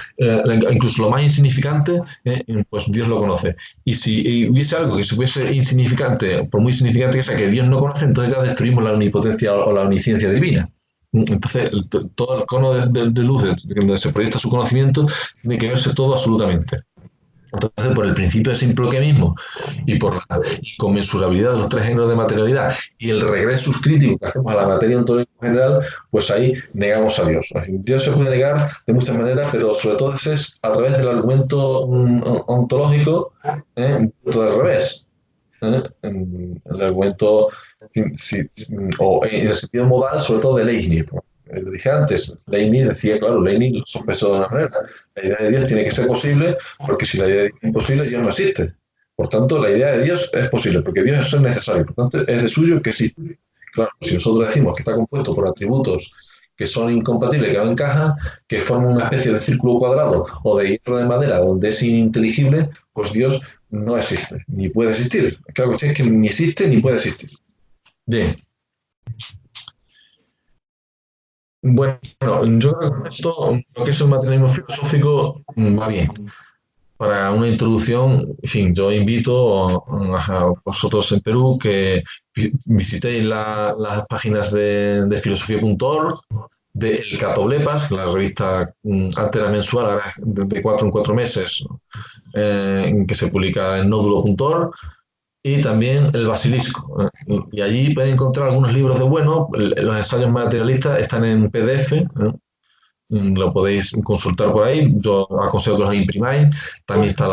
incluso lo más insignificante, pues Dios lo conoce. Y si hubiese algo que se fuese insignificante, por muy insignificante que sea, que Dios no conoce, entonces ya destruimos la omnipotencia o la omnisciencia divina. Entonces, todo el cono de luz donde se proyecta su conocimiento tiene que verse todo absolutamente. Entonces, por el principio de simploquemismo y por la inconmensurabilidad de los tres géneros de materialidad y el regresus crítico que hacemos a la materia ontológica en general, pues ahí negamos a Dios. Dios se puede negar de muchas maneras, pero sobre todo es a través del argumento ontológico, un punto del revés. El argumento, o en el sentido modal, sobre todo de Leibniz. Lo dije antes, Leibniz decía, claro, Leibniz sospechó de una manera. La idea de Dios tiene que ser posible, porque si la idea de Dios es imposible, Dios no existe. Por tanto, la idea de Dios es posible, porque Dios es ser necesario. Por tanto, es de suyo que existe. Claro, si nosotros decimos que está compuesto por atributos que son incompatibles, que no encajan, que forman una especie de círculo cuadrado o de hierro de madera donde es ininteligible, pues Dios no existe, ni puede existir. Claro, que es que ni existe ni puede existir. Bien. Bueno, yo creo que con esto, lo que es el materialismo filosófico, va bien. Para una introducción, en fin, yo invito a vosotros en Perú que visitéis las páginas de filosofía.org, de El Catoblepas, la revista antes era mensual, ahora es de 4 en 4 meses, que se publica en nódulo.org, y también El Basilisco. Y allí pueden encontrar algunos libros de bueno, los ensayos materialistas están en PDF, lo podéis consultar por ahí, yo aconsejo que los imprimáis, también está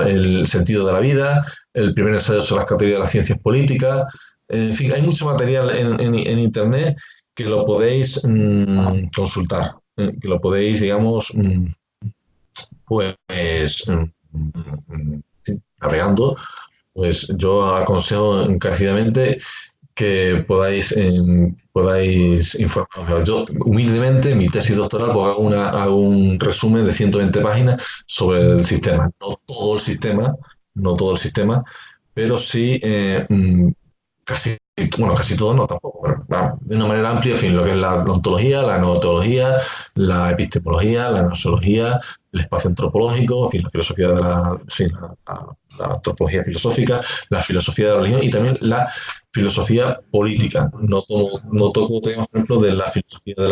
el sentido de la vida, el primer ensayo sobre las categorías de las ciencias políticas, En fin, hay mucho material en Internet que lo podéis consultar, que lo podéis, digamos, pues, sí, navegando, pues yo aconsejo encarecidamente que podáis informaros. Yo, humildemente, mi tesis doctoral, pues hago un resumen de 120 páginas sobre el sistema. No todo el sistema, no todo el sistema, pero sí casi, bueno, casi todo no tampoco, pero de una manera amplia, en fin, lo que es la ontología, la nootología, la epistemología, la nosología, el espacio antropológico, en fin, la filosofía de sí, la antropología filosófica, la filosofía de la religión y también la filosofía política. No toco temas, por ejemplo, de la filosofía de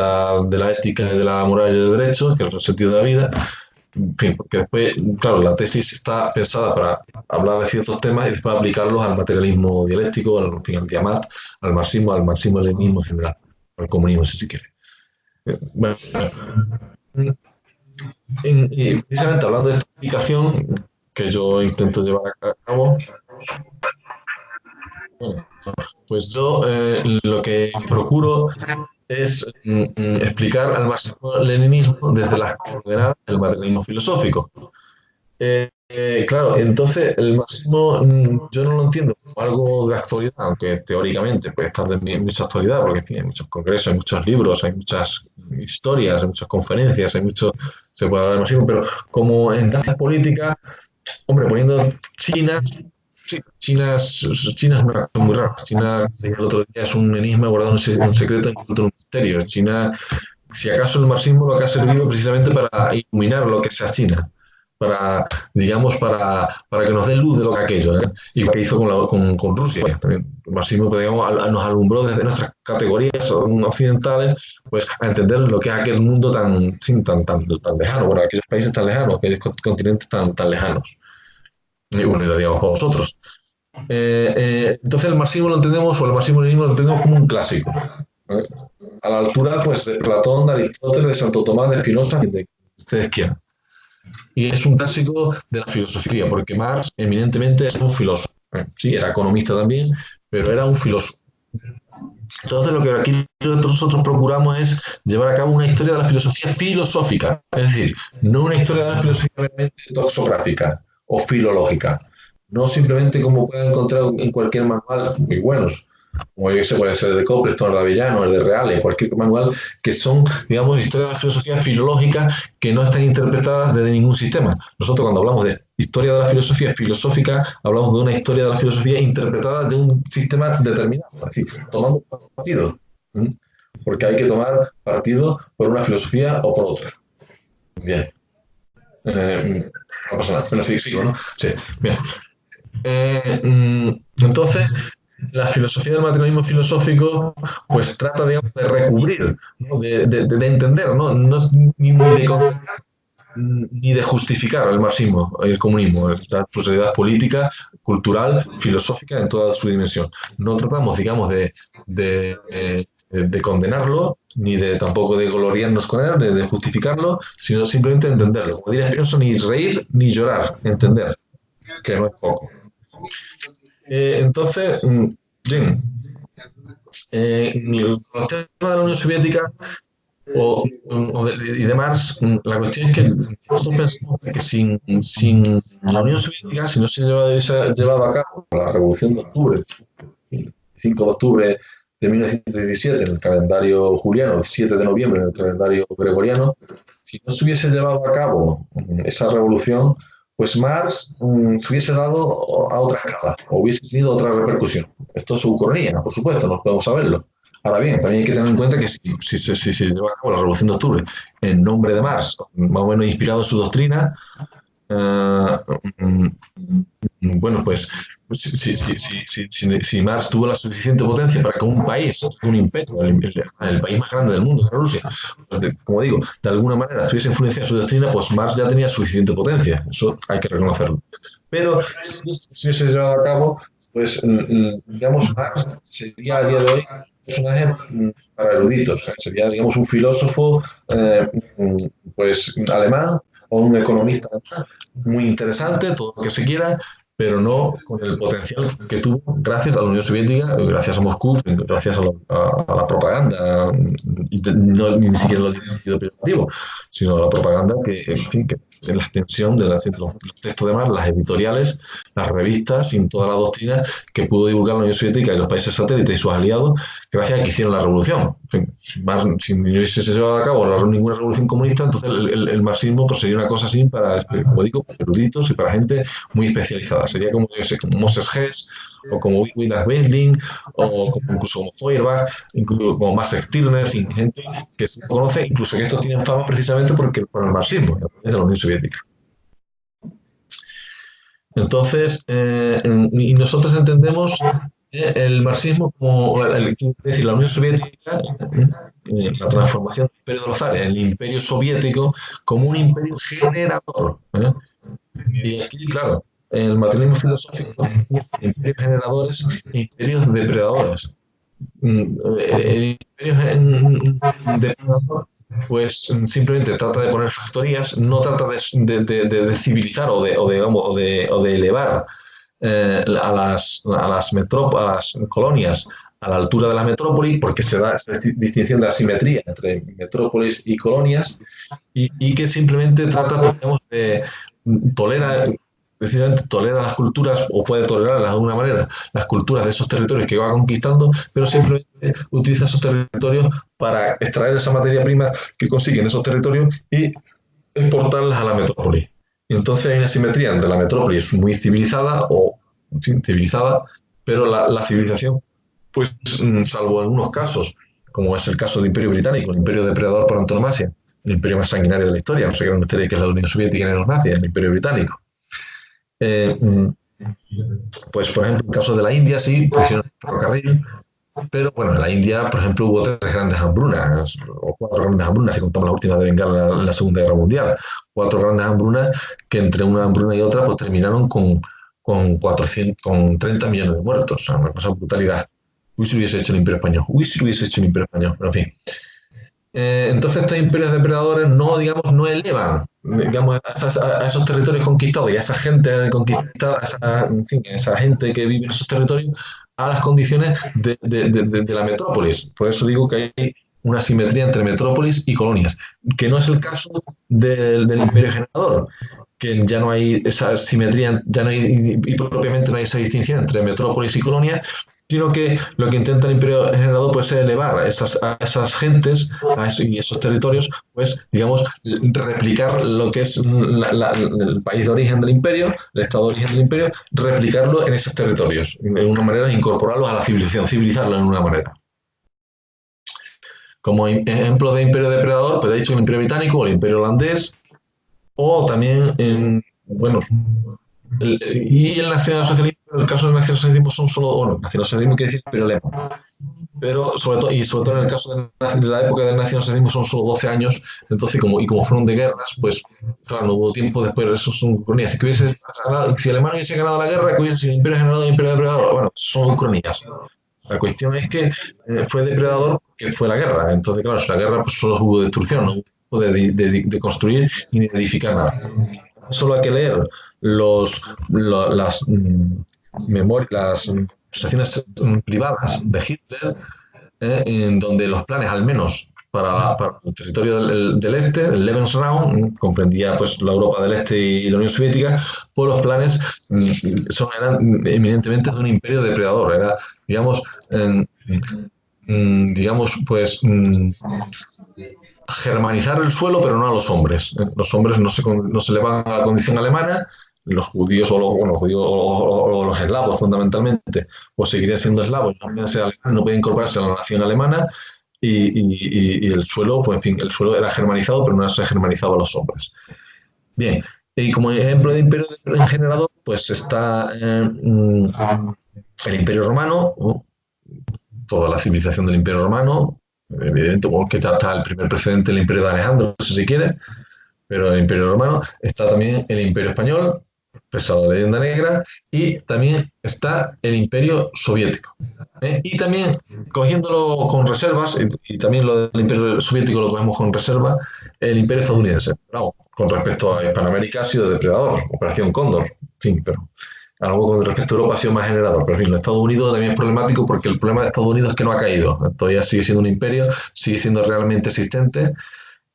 la ética y de la moral y del derecho, que es el sentido de la vida. En fin, porque después, claro, la tesis está pensada para hablar de ciertos temas y después aplicarlos al materialismo dialéctico, al, en fin, al diamat, al marxismo-leninismo en general, al comunismo, si se quiere. Bueno, y precisamente hablando de esta aplicación que yo intento llevar a cabo, bueno, pues yo lo que procuro es explicar al marxismo-leninismo desde las coordenadas del materialismo filosófico. Claro, entonces el marxismo yo no lo entiendo como algo de actualidad, aunque teóricamente puede estar de mucha actualidad, porque tiene muchos congresos, hay muchos libros, hay muchas historias, hay muchas conferencias, se puede hablar del marxismo, pero como en tantas políticas, hombre, poniendo China, sí, China es una cosa muy rara. China, el otro día, es un enigma guardado en un secreto, envuelto en un misterio. China, si acaso el marxismo lo que ha servido precisamente para iluminar lo que sea China, digamos, para que nos dé luz de lo que aquello, ¿eh? Y lo que hizo con Rusia. También. El marxismo, digamos, nos alumbró desde nuestras categorías occidentales, pues, a entender lo que es aquel mundo tan lejano, bueno, aquellos países tan lejanos, aquellos continentes tan lejanos. Y bueno, y lo digamos para vosotros. Entonces el marxismo lo entendemos, o el marxismo-leninismo lo entendemos como un clásico. ¿Eh? A la altura, pues, de Platón, de Aristóteles, de Santo Tomás, de Spinoza, de que ustedes quieran. Y es un clásico de la filosofía, porque Marx eminentemente es un filósofo. Sí, era economista también, pero era un filósofo. Entonces lo que aquí nosotros procuramos es llevar a cabo una historia de la filosofía filosófica, es decir, no una historia de la filosofía meramente doxográfica o filológica, no simplemente como pueden encontrar en cualquier manual muy buenos, como yo que sé, puede ser el de Copleton, el de Avellano, el de Reale, cualquier manual, que son, digamos, historias de la filosofía filológica que no están interpretadas desde ningún sistema. Nosotros cuando hablamos de historia de la filosofía filosófica, hablamos de una historia de la filosofía interpretada de un sistema determinado, es decir, tomando partido. ¿Mm? Porque hay que tomar partido por una filosofía o por otra. Bien. No pasa nada. Bueno, sí, sigo, ¿no? Sí, bien. Entonces, la filosofía del materialismo filosófico pues trata, digamos, de recubrir, ¿no? de entender, ¿no? No es ni de justificar el marxismo, el comunismo, su realidad política, cultural, filosófica en toda su dimensión. No tratamos, digamos, de condenarlo, ni de tampoco de gloriarnos con él, de justificarlo, sino simplemente de entenderlo. Como diría Spinoza, ni reír ni llorar, entender, que no es poco. Entonces, bien, el tema de la Unión Soviética y de Marx, la cuestión es que nosotros pensamos que sin la Unión Soviética, si no se llevaba a cabo la Revolución de Octubre, el 5 de octubre de 1917 en el calendario juliano, el 7 de noviembre en el calendario gregoriano, si no se hubiese llevado a cabo esa revolución, pues Marx se hubiese dado a otra escala, o hubiese tenido otra repercusión. Esto es su ucronía, por supuesto, no podemos saberlo. Ahora bien, también hay que tener en cuenta que si se lleva a cabo la Revolución de Octubre en nombre de Marx, más o menos inspirado en su doctrina, bueno, pues si Marx tuvo la suficiente potencia para que un país, un imperio, el país más grande del mundo, que era Rusia, pues como digo, de alguna manera tuviese influencia en su doctrina, pues Marx ya tenía suficiente potencia. Eso hay que reconocerlo. Pero si se llevado a cabo, pues digamos, Marx sería a día de hoy un personaje para eruditos. Sería, digamos, un filósofo pues alemán o un economista muy interesante, todo lo que se quiera, pero no con el potencial que tuvo gracias a la Unión Soviética, gracias a Moscú, gracias a la propaganda, y no ni siquiera lo dirigido peyorativo, sino a la propaganda que, en fin, que en la extensión de los textos de mar, las editoriales, las revistas, y toda la doctrina que pudo divulgar la Unión Soviética y los países satélites y sus aliados gracias a que hicieron la revolución. En fin, si no hubiese llevado a cabo ninguna revolución comunista, entonces el marxismo pues, sería una cosa así para, como digo, para eruditos y para gente muy especializada. Sería como, yo sé, como Moses Hess, o como Wilhelm Wendling, o como, incluso como Feuerbach, incluso como Max Stirner, en fin, gente que se conoce, incluso que estos tienen fama precisamente por el marxismo, de la Unión Soviética. Entonces, y nosotros entendemos el marxismo como, es decir, la Unión Soviética, la transformación del imperio de los zares, el imperio soviético, como un imperio generador. Y aquí, claro, el materialismo filosófico, imperios generadores e imperios depredadores. El imperio depredador pues simplemente trata de poner factorías, no trata de civilizar o de elevar a las colonias a la altura de la metrópoli, porque se da esta distinción de asimetría entre metrópolis y colonias, y que simplemente trata, pues, digamos, de tolerar, precisamente tolera las culturas, o puede tolerarlas de alguna manera, las culturas de esos territorios que va conquistando, pero simplemente utiliza esos territorios para extraer esa materia prima que consigue en esos territorios y exportarlas a la metrópoli. Y entonces hay una simetría entre la metrópoli es muy civilizada, o en fin, civilizada, pero la civilización, pues salvo en unos casos, como es el caso del Imperio Británico, el imperio depredador por antonomasia, el imperio más sanguinario de la historia, no sé qué ustedes que es la Unión Soviética y los nazis, el Imperio Británico. Eh, pues, por ejemplo, en el caso de la India, sí, pusieron el ferrocarril, pero bueno, en la India, por ejemplo, hubo tres grandes hambrunas, o cuatro grandes hambrunas, si contamos la última de Bengala en la Segunda Guerra Mundial. Cuatro grandes hambrunas que entre una hambruna y otra pues terminaron con 30 millones de muertos. O sea, una cosa brutalidad. Uy, si hubiese hecho el Imperio Español. Uy, si hubiese hecho el Imperio Español. Pero en fin. Entonces estos imperios depredadores no, digamos, no elevan, digamos, a esos territorios conquistados y a esa gente conquistada, en fin, a esa gente que vive en esos territorios, a las condiciones de la metrópolis. Por eso digo que hay una simetría entre metrópolis y colonias, que no es el caso del imperio generador, que ya no hay esa simetría, ya no hay, y propiamente no hay esa distinción entre metrópolis y colonias, sino que lo que intenta el imperio generador pues, es elevar a esas gentes y esos territorios, pues, digamos, replicar lo que es el país de origen del imperio, el estado de origen del imperio, replicarlo en esos territorios, de una manera, incorporarlos a la civilización, civilizarlo en una manera. Como ejemplo de imperio depredador, pues he dicho el imperio británico o el imperio holandés, o también, bueno, y el nacionalsocialismo, en el caso del nacionalsocialismo son solo, bueno, nacionalsocialismo quiere decir imperio alemán, pero sobre todo en el caso de la época del nacionalsocialismo son solo 12 años, entonces como fueron de guerras, pues claro, no hubo tiempo después, eso son ucronías. Si Alemania hubiese ganado la guerra, si el imperio generado el imperio depredador, bueno, son ucronías. La cuestión es que fue depredador porque fue la guerra, entonces claro, si la guerra pues solo hubo destrucción, no hubo de construir ni de edificar nada. Solo hay que leer las memorias, las conversaciones privadas de Hitler, en donde los planes, al menos para el territorio del este, el Lebensraum, comprendía pues la Europa del Este y la Unión Soviética, pues los planes eran eminentemente de un imperio depredador, era, digamos, pues germanizar el suelo, pero no a los hombres. Los hombres no se le van a la condición alemana, los judíos o los eslavos fundamentalmente, pues seguirían siendo eslavos, no pueden incorporarse a la nación alemana y el suelo, pues en fin, el suelo era germanizado, pero no se ha germanizado a los hombres. Bien, y como ejemplo de imperio generador, pues está el Imperio Romano, toda la civilización del Imperio Romano, evidentemente, que ya está el primer precedente del Imperio de Alejandro, si se quiere, pero el Imperio Romano, está también el Imperio Español, pesado de la leyenda negra, y también está el Imperio Soviético. Y también, cogiéndolo con reservas, y también lo del Imperio Soviético lo cogemos con reserva, el Imperio Estadounidense. Bravo, con respecto a Hispanoamérica ha sido depredador, Operación Cóndor, en fin, pero Algo con respecto a Europa ha sido más generador, pero en fin, los Estados Unidos también es problemático porque el problema de Estados Unidos es que no ha caído. Todavía sigue siendo un imperio, sigue siendo realmente existente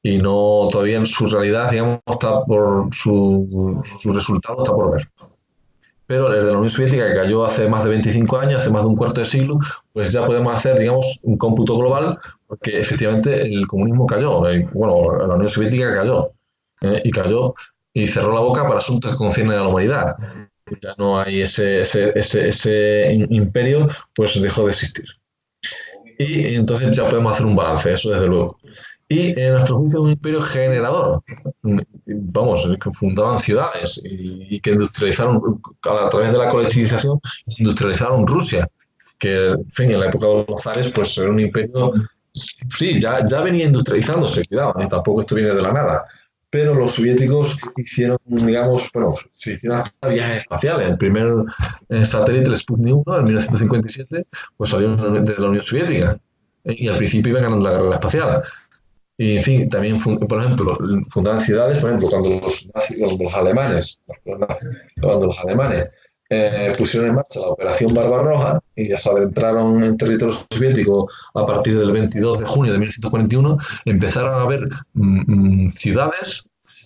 y no todavía en su realidad, digamos, está por su resultado está por ver. Pero desde la Unión Soviética, que cayó hace más de 25 años, hace más de un cuarto de siglo, pues ya podemos hacer, digamos, un cómputo global, porque efectivamente el comunismo cayó, bueno, la Unión Soviética cayó, y cayó y cerró la boca para asuntos que conciernen a la humanidad. Ya no hay ese imperio, pues dejó de existir. Y entonces ya podemos hacer un balance, eso desde luego. Y en nuestro juicio es un imperio generador. Vamos, que fundaban ciudades y que industrializaron, a través de la colectivización, industrializaron Rusia, que en fin, en la época de los zares, pues era un imperio, sí, ya venía industrializándose, cuidado, y tampoco esto viene de la nada. Pero los soviéticos hicieron, digamos, bueno, se hicieron hasta viajes espaciales. El primer satélite, el Sputnik 1, en 1957, pues salió de la Unión Soviética. Y al principio iban ganando la guerra espacial. Y, en fin, también, por ejemplo, fundaban ciudades, por ejemplo, cuando los alemanes, cuando los alemanes pusieron en marcha la Operación Barbarroja y ya se adentraron en territorio soviético a partir del 22 de junio de 1941, empezaron a haber ciudades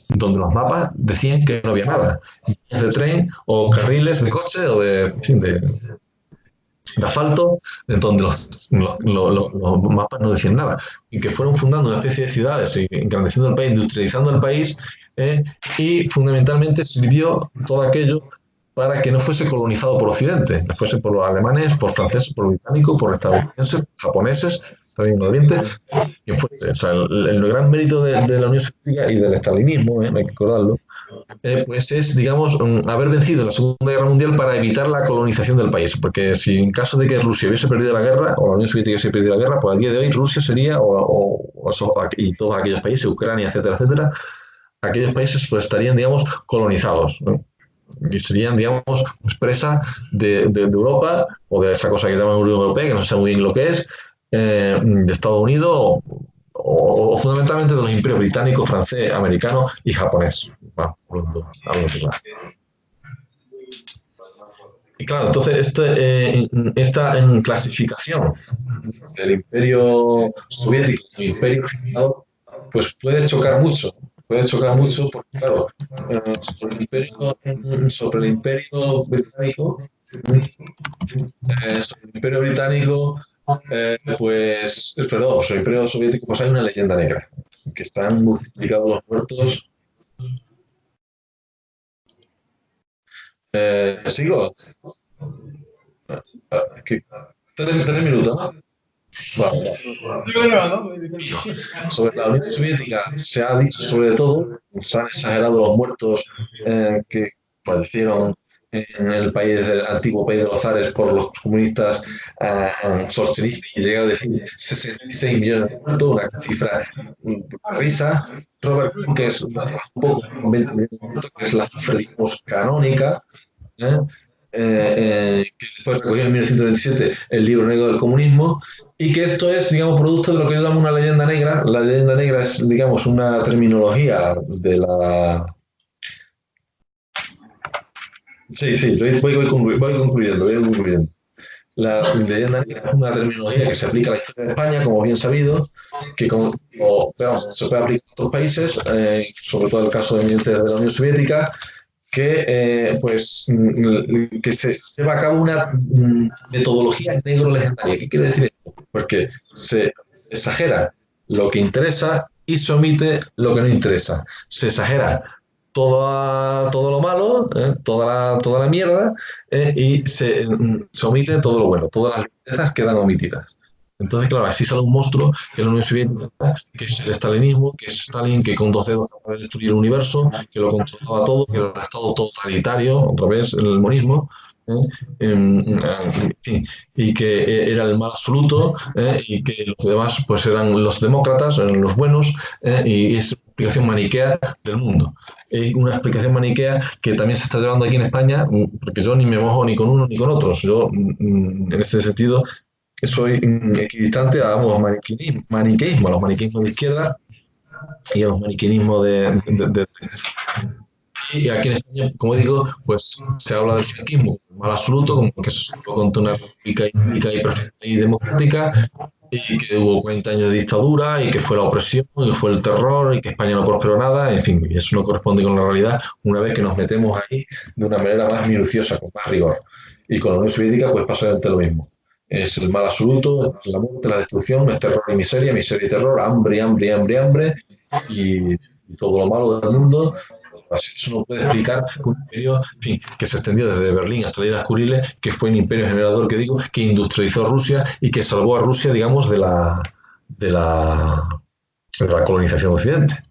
donde los mapas decían que no había nada. Vías de tren o carriles de coche o de asfalto, en donde los mapas no decían nada, y que fueron fundando una especie de ciudades, y engrandeciendo el país, industrializando el país, y fundamentalmente sirvió todo aquello para que no fuese colonizado por Occidente, que fuese por los alemanes, por franceses, por británicos, por estadounidenses, japoneses, también en Oriente, quien fuese. O sea, el gran mérito de la Unión Soviética y del estalinismo, hay que recordarlo, pues es, digamos, haber vencido en la Segunda Guerra Mundial para evitar la colonización del país. Porque si en caso de que Rusia hubiese perdido la guerra, o la Unión Soviética hubiese perdido la guerra, pues al día de hoy Rusia sería, y todos aquellos países, Ucrania, etcétera, etcétera, aquellos países pues estarían, digamos, colonizados, ¿no? Y serían, digamos, pues, presa de Europa, o de esa cosa que llaman Unión Europea, que no se sabe muy bien lo que es, de Estados Unidos, o fundamentalmente de los imperios británico, francés, americano y japonés. Bueno, hablando claro. Y claro, entonces esta en clasificación del imperio soviético como imperio generador, pues puede chocar mucho porque, claro, sobre el imperio británico, sobre el imperio británico, perdón, sobre el imperio soviético, pues hay una leyenda negra, que están multiplicados los muertos. ¿Sigo? ¿Tres minutos, ¿no? Vale. Sobre la Unión Soviética se ha dicho sobre todo, se han exagerado los muertos que fallecieron en el país, el antiguo país de los zares por los comunistas Solzhenitsyn, y llega a decir 66 millones de muertos, una cifra risa. Robert Kuhn, que es un poco 20 millones de muertos, que es la cifra, digamos, canónica, ¿eh? Que después recogió en 1927 el libro negro del comunismo, y que esto es, digamos, producto de lo que yo llamo una leyenda negra. La leyenda negra es, digamos, una terminología de la... Sí, voy concluyendo. La leyenda negra es una terminología que se aplica a la historia de España, como bien sabido, que se puede aplicar a otros países, sobre todo el caso de la Unión Soviética, que que se lleva a cabo una metodología negro legendaria. ¿Qué quiere decir esto? Porque se exagera lo que interesa y se omite lo que no interesa. Se exagera todo lo malo, toda la mierda, y se omite todo lo bueno. Todas las riquezas quedan omitidas. Entonces, claro, así sale un monstruo que es la Unión Soviética, que es el estalinismo, que es Stalin, que con 2 dedos trataba de destruir el universo, que lo controlaba todo, que era un estado totalitario, otra vez el monismo, ¿eh? En fin, y que era el mal absoluto, y que los demás pues eran los demócratas, eran los buenos, y es una explicación maniquea del mundo. Es una explicación maniquea que también se está llevando aquí en España, porque yo ni me mojo ni con uno ni con otros. Yo, en ese sentido, soy equidistante a ambos maniqueísmos, a los maniqueísmos de izquierda y a los maniqueísmos de derecha. Y aquí en España, como digo, pues se habla del franquismo como mal absoluto, como que se supo contra una república idílica y perfecta y democrática, y que hubo 40 años de dictadura, y que fue la opresión, y que fue el terror, y que España no prosperó nada, en fin, y eso no corresponde con la realidad una vez que nos metemos ahí de una manera más minuciosa, con más rigor. Y con la Unión Soviética, pues pasa exactamente lo mismo. Es el mal absoluto, la muerte, la destrucción, es terror y miseria y terror, hambre, hambre, hambre, hambre, y todo lo malo del mundo. Eso no puede explicar que un imperio, en fin, que se extendió desde Berlín hasta las Islas Kuriles, que fue un imperio generador, que digo, que industrializó Rusia y que salvó a Rusia, digamos, de la, de la colonización de Occidente.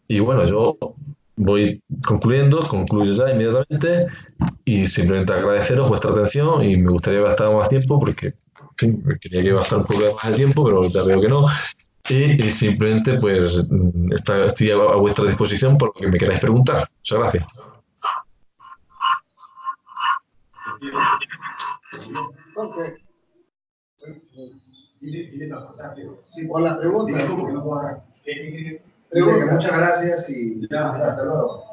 Y bueno, yo voy concluyendo, concluyo ya inmediatamente, y simplemente agradeceros vuestra atención, y me gustaría haber estado más tiempo porque, en fin, quería que iba a estar un poco más de tiempo, pero ya veo que no. Y simplemente, pues, estoy a vuestra disposición por lo que me queráis preguntar. Muchas gracias. Ok. Sí, por las preguntas. Muchas gracias y hasta luego.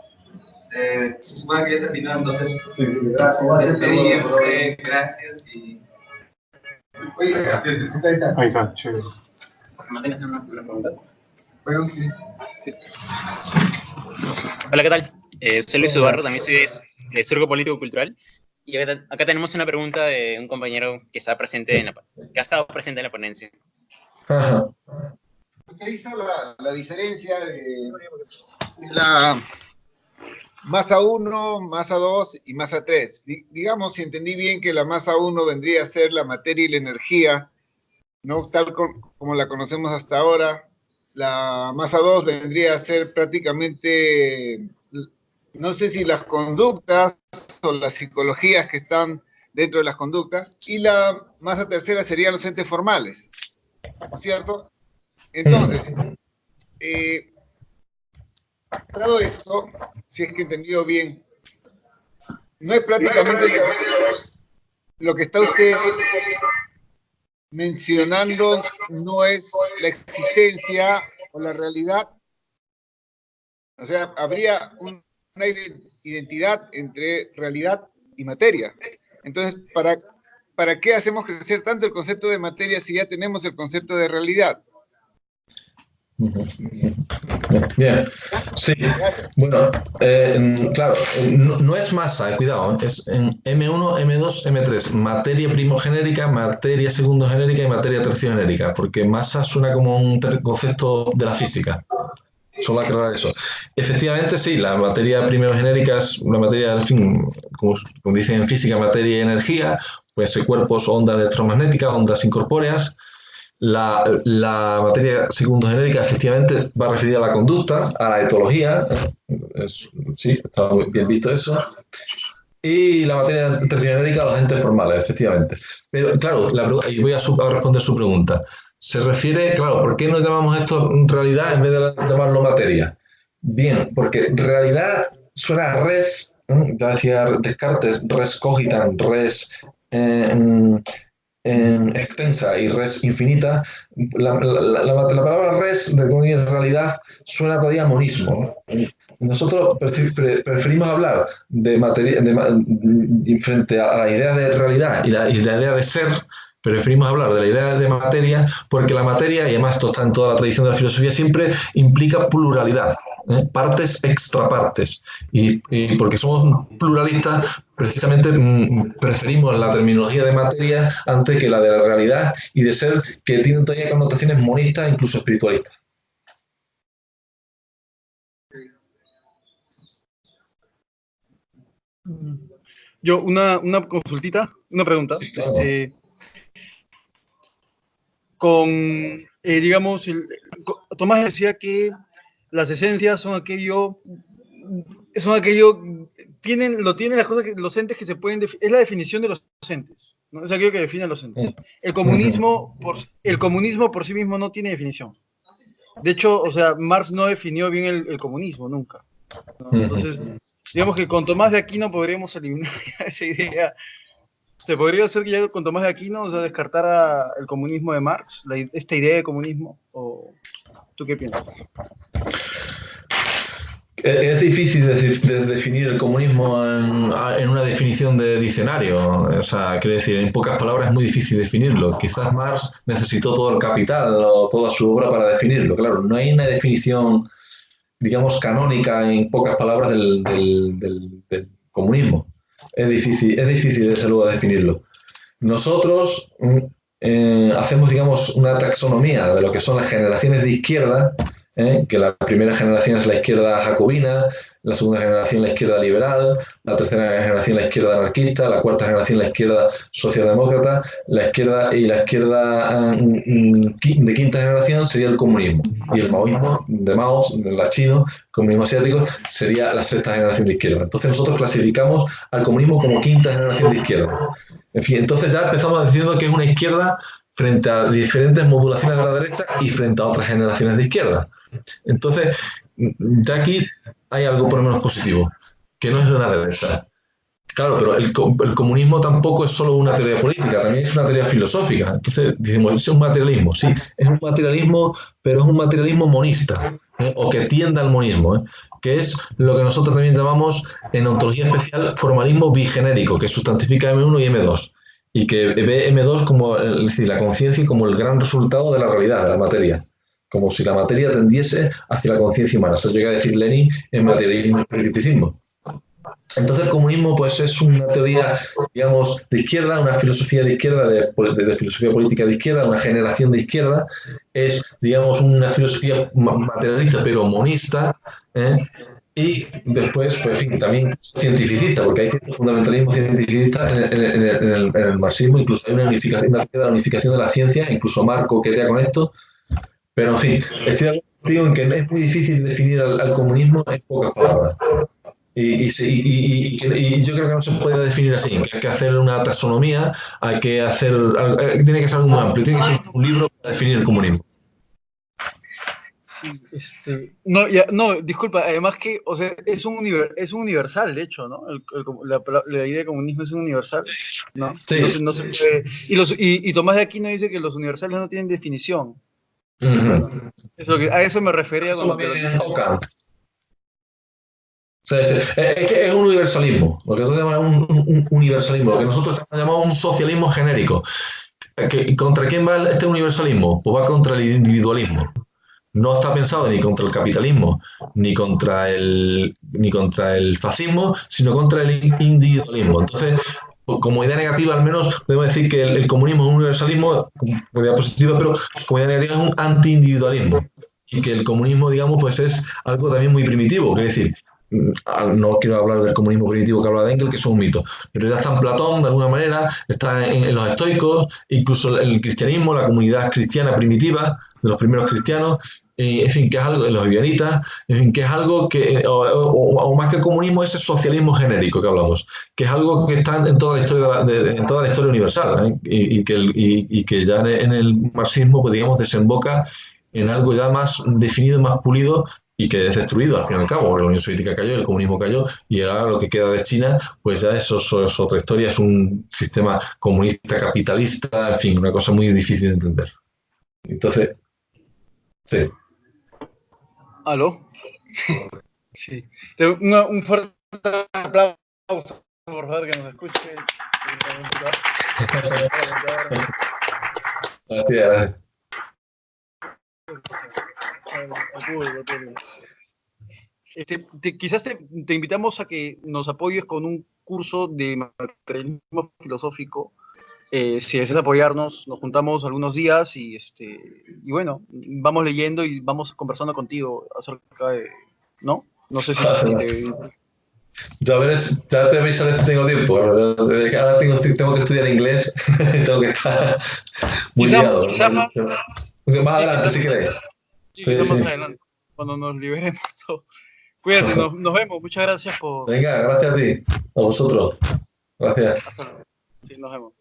Se supone que ya terminó, entonces. Sí, gracias. Despedirse, gracias y. Oye, Ahí está, chévere. ¿Mantengas una pregunta? Bueno, sí. Hola, ¿qué tal? Soy Luis Ubarro, también soy de Surco Político Cultural. Y acá tenemos una pregunta de un compañero que está presente que ha estado presente en la ponencia. ¿Usted hizo la diferencia de la masa 1, masa 2 y masa 3? Digamos, si entendí bien, que la masa 1 vendría a ser la materia y la energía, no tal como la conocemos hasta ahora. La masa 2 vendría a ser prácticamente, no sé si las conductas o las psicologías que están dentro de las conductas, y la masa tercera serían los entes formales, ¿no es cierto? Entonces, dado esto, si es que he entendido bien, no es prácticamente lo que está usted mencionando, no es la existencia o la realidad. O sea, habría una identidad entre realidad y materia. Entonces, ¿para qué hacemos crecer tanto el concepto de materia si ya tenemos el concepto de realidad? Bien, sí, bueno, claro, no es masa, cuidado, es en M1, M2, M3, materia primogenérica, materia segundogenérica y materia terciogenérica, porque masa suena como un concepto de la física. Solo aclarar eso. Efectivamente, sí, la materia primogenérica es una materia, en fin, como dicen en física, materia y energía, pueden ser cuerpos, ondas electromagnéticas, ondas incorpóreas. La materia segundogenérica efectivamente va referida a la conducta, a la etología, sí, está muy bien visto eso. Y la materia tercigenérica a los entes formales, efectivamente. Pero claro, y voy a responder su pregunta. Se refiere, claro, ¿por qué no llamamos esto realidad en vez de llamarlo materia? Bien, porque realidad suena a res, ya decía Descartes, res cogitan, res extensa y res infinita. La palabra res, de realidad, suena todavía a monismo. Nosotros preferimos hablar de materia, frente a la idea de realidad y la idea de ser. Preferimos hablar de la idea de materia, porque la materia, y además esto está en toda la tradición de la filosofía, siempre implica pluralidad, partes extrapartes. Y porque somos pluralistas, precisamente preferimos la terminología de materia antes que la de la realidad y de ser, que tienen todavía connotaciones monistas, incluso espiritualistas. Yo, una consultita, una pregunta. Sí, claro. Digamos, Tomás decía que las esencias son aquello, lo tienen las cosas, los entes que se pueden, es la definición de los entes, ¿no? Es aquello que define a los entes. El comunismo por sí mismo no tiene definición. De hecho, o sea, Marx no definió bien el comunismo nunca, ¿no? Entonces, digamos que con Tomás de Aquino podríamos eliminar esa idea. ¿Se podría hacer que ya con Tomás de Aquino, o sea, descartara el comunismo de Marx, esta idea de comunismo? ¿O tú qué piensas? Es difícil de definir el comunismo en una definición de diccionario. O sea, quiero decir, en pocas palabras es muy difícil definirlo. Quizás Marx necesitó todo el Capital o toda su obra para definirlo. Claro, no hay una definición, digamos, canónica en pocas palabras del comunismo. Es difícil desde luego definirlo. Nosotros hacemos, digamos, una taxonomía de lo que son las generaciones de izquierda, que la primera generación es la izquierda jacobina, la segunda generación la izquierda liberal, la tercera generación la izquierda anarquista, la cuarta generación la izquierda socialdemócrata, la izquierda y la izquierda de quinta generación sería el comunismo, y el maoísmo de Mao, la chino, comunismo asiático, sería la sexta generación de izquierda. Entonces nosotros clasificamos al comunismo como quinta generación de izquierda. En fin, entonces ya empezamos diciendo que es una izquierda frente a diferentes modulaciones de la derecha y frente a otras generaciones de izquierda. Entonces, ya aquí hay algo por lo menos positivo, que no es de una derecha. Claro, pero el comunismo tampoco es solo una teoría política, también es una teoría filosófica. Entonces, decimos, es un materialismo, sí, es un materialismo, pero es un materialismo monista, o que tiende al monismo, que es lo que nosotros también llamamos en ontología especial formalismo bigenérico, que sustantifica M1 y M2, y que ve M2 como, es decir, la conciencia como el gran resultado de la realidad, de la materia, como si la materia tendiese hacia la conciencia humana. Eso llega a decir Lenin en materialismo y criticismo. Entonces el comunismo pues es una teoría, digamos, de izquierda, una filosofía de izquierda, de filosofía política de izquierda, una generación de izquierda, es, digamos, una filosofía materialista pero monista, ¿eh? Y después, pues, en fin, también cientificista, porque hay cierto fundamentalismo cientificista en el marxismo, incluso hay una unificación de la ciencia, incluso Marx coquetea con esto, pero en fin, estoy de acuerdo contigo en que es muy difícil definir al comunismo en pocas palabras. Y yo creo que no se puede definir así, que hay que hacer una taxonomía, hay que hacer, tiene que ser algo muy amplio, tiene que ser un libro para definir el comunismo. Sí, no, ya, no, disculpa, además que, o sea, es un universal, de hecho, ¿no? La idea de comunismo es un universal, ¿no? Sí. No se puede, y Tomás de Aquino dice que los universales no tienen definición. Bueno, a eso me refería Eso cuando te lo también dije. Ockham. Sí, sí. Es un universalismo, lo que nosotros llamamos un universalismo, lo que nosotros llamamos un socialismo genérico. ¿Contra quién va este universalismo? Pues va contra el individualismo. No está pensado ni contra el capitalismo, ni contra el fascismo, sino contra el individualismo. Entonces, como idea negativa, al menos, debemos decir que el comunismo es un universalismo, como idea positiva, pero como idea negativa es un anti-individualismo. Y que el comunismo, digamos, pues es algo también muy primitivo. Es decir, no quiero hablar del comunismo primitivo que habla de Engels, que es un mito, pero ya está en Platón, de alguna manera, está en los estoicos, incluso en el cristianismo, la comunidad cristiana primitiva, de los primeros cristianos, en fin, que es algo de los vivianitas, en fin, que es algo que, o más que el comunismo, es el socialismo genérico que hablamos, que es algo que está en toda la historia, en toda la historia universal, y que ya en el marxismo, pues digamos, desemboca en algo ya más definido, más pulido, y que es destruido al fin y al cabo, porque la Unión Soviética cayó, el comunismo cayó, y ahora lo que queda de China, pues ya eso es otra historia, es un sistema comunista, capitalista, en fin, una cosa muy difícil de entender. Entonces, sí. ¿Aló? Sí. Un fuerte aplauso, por favor, que nos escuche. Gracias. Quizás te invitamos a que nos apoyes con un curso de materialismo filosófico. Si deseas apoyarnos, nos juntamos algunos días y bueno, vamos leyendo y vamos conversando contigo acerca de, ¿no? No sé si te... Ya te avisaré si tengo tiempo. Desde que ahora tengo que estudiar inglés, tengo que estar muy liado. Quizás más adelante, si queréis. Sí, quizás más adelante, cuando nos liberemos todo. Cuídate, nos vemos. Muchas gracias por... Venga, gracias a ti, a vosotros. Gracias. Hasta luego. Sí, nos vemos.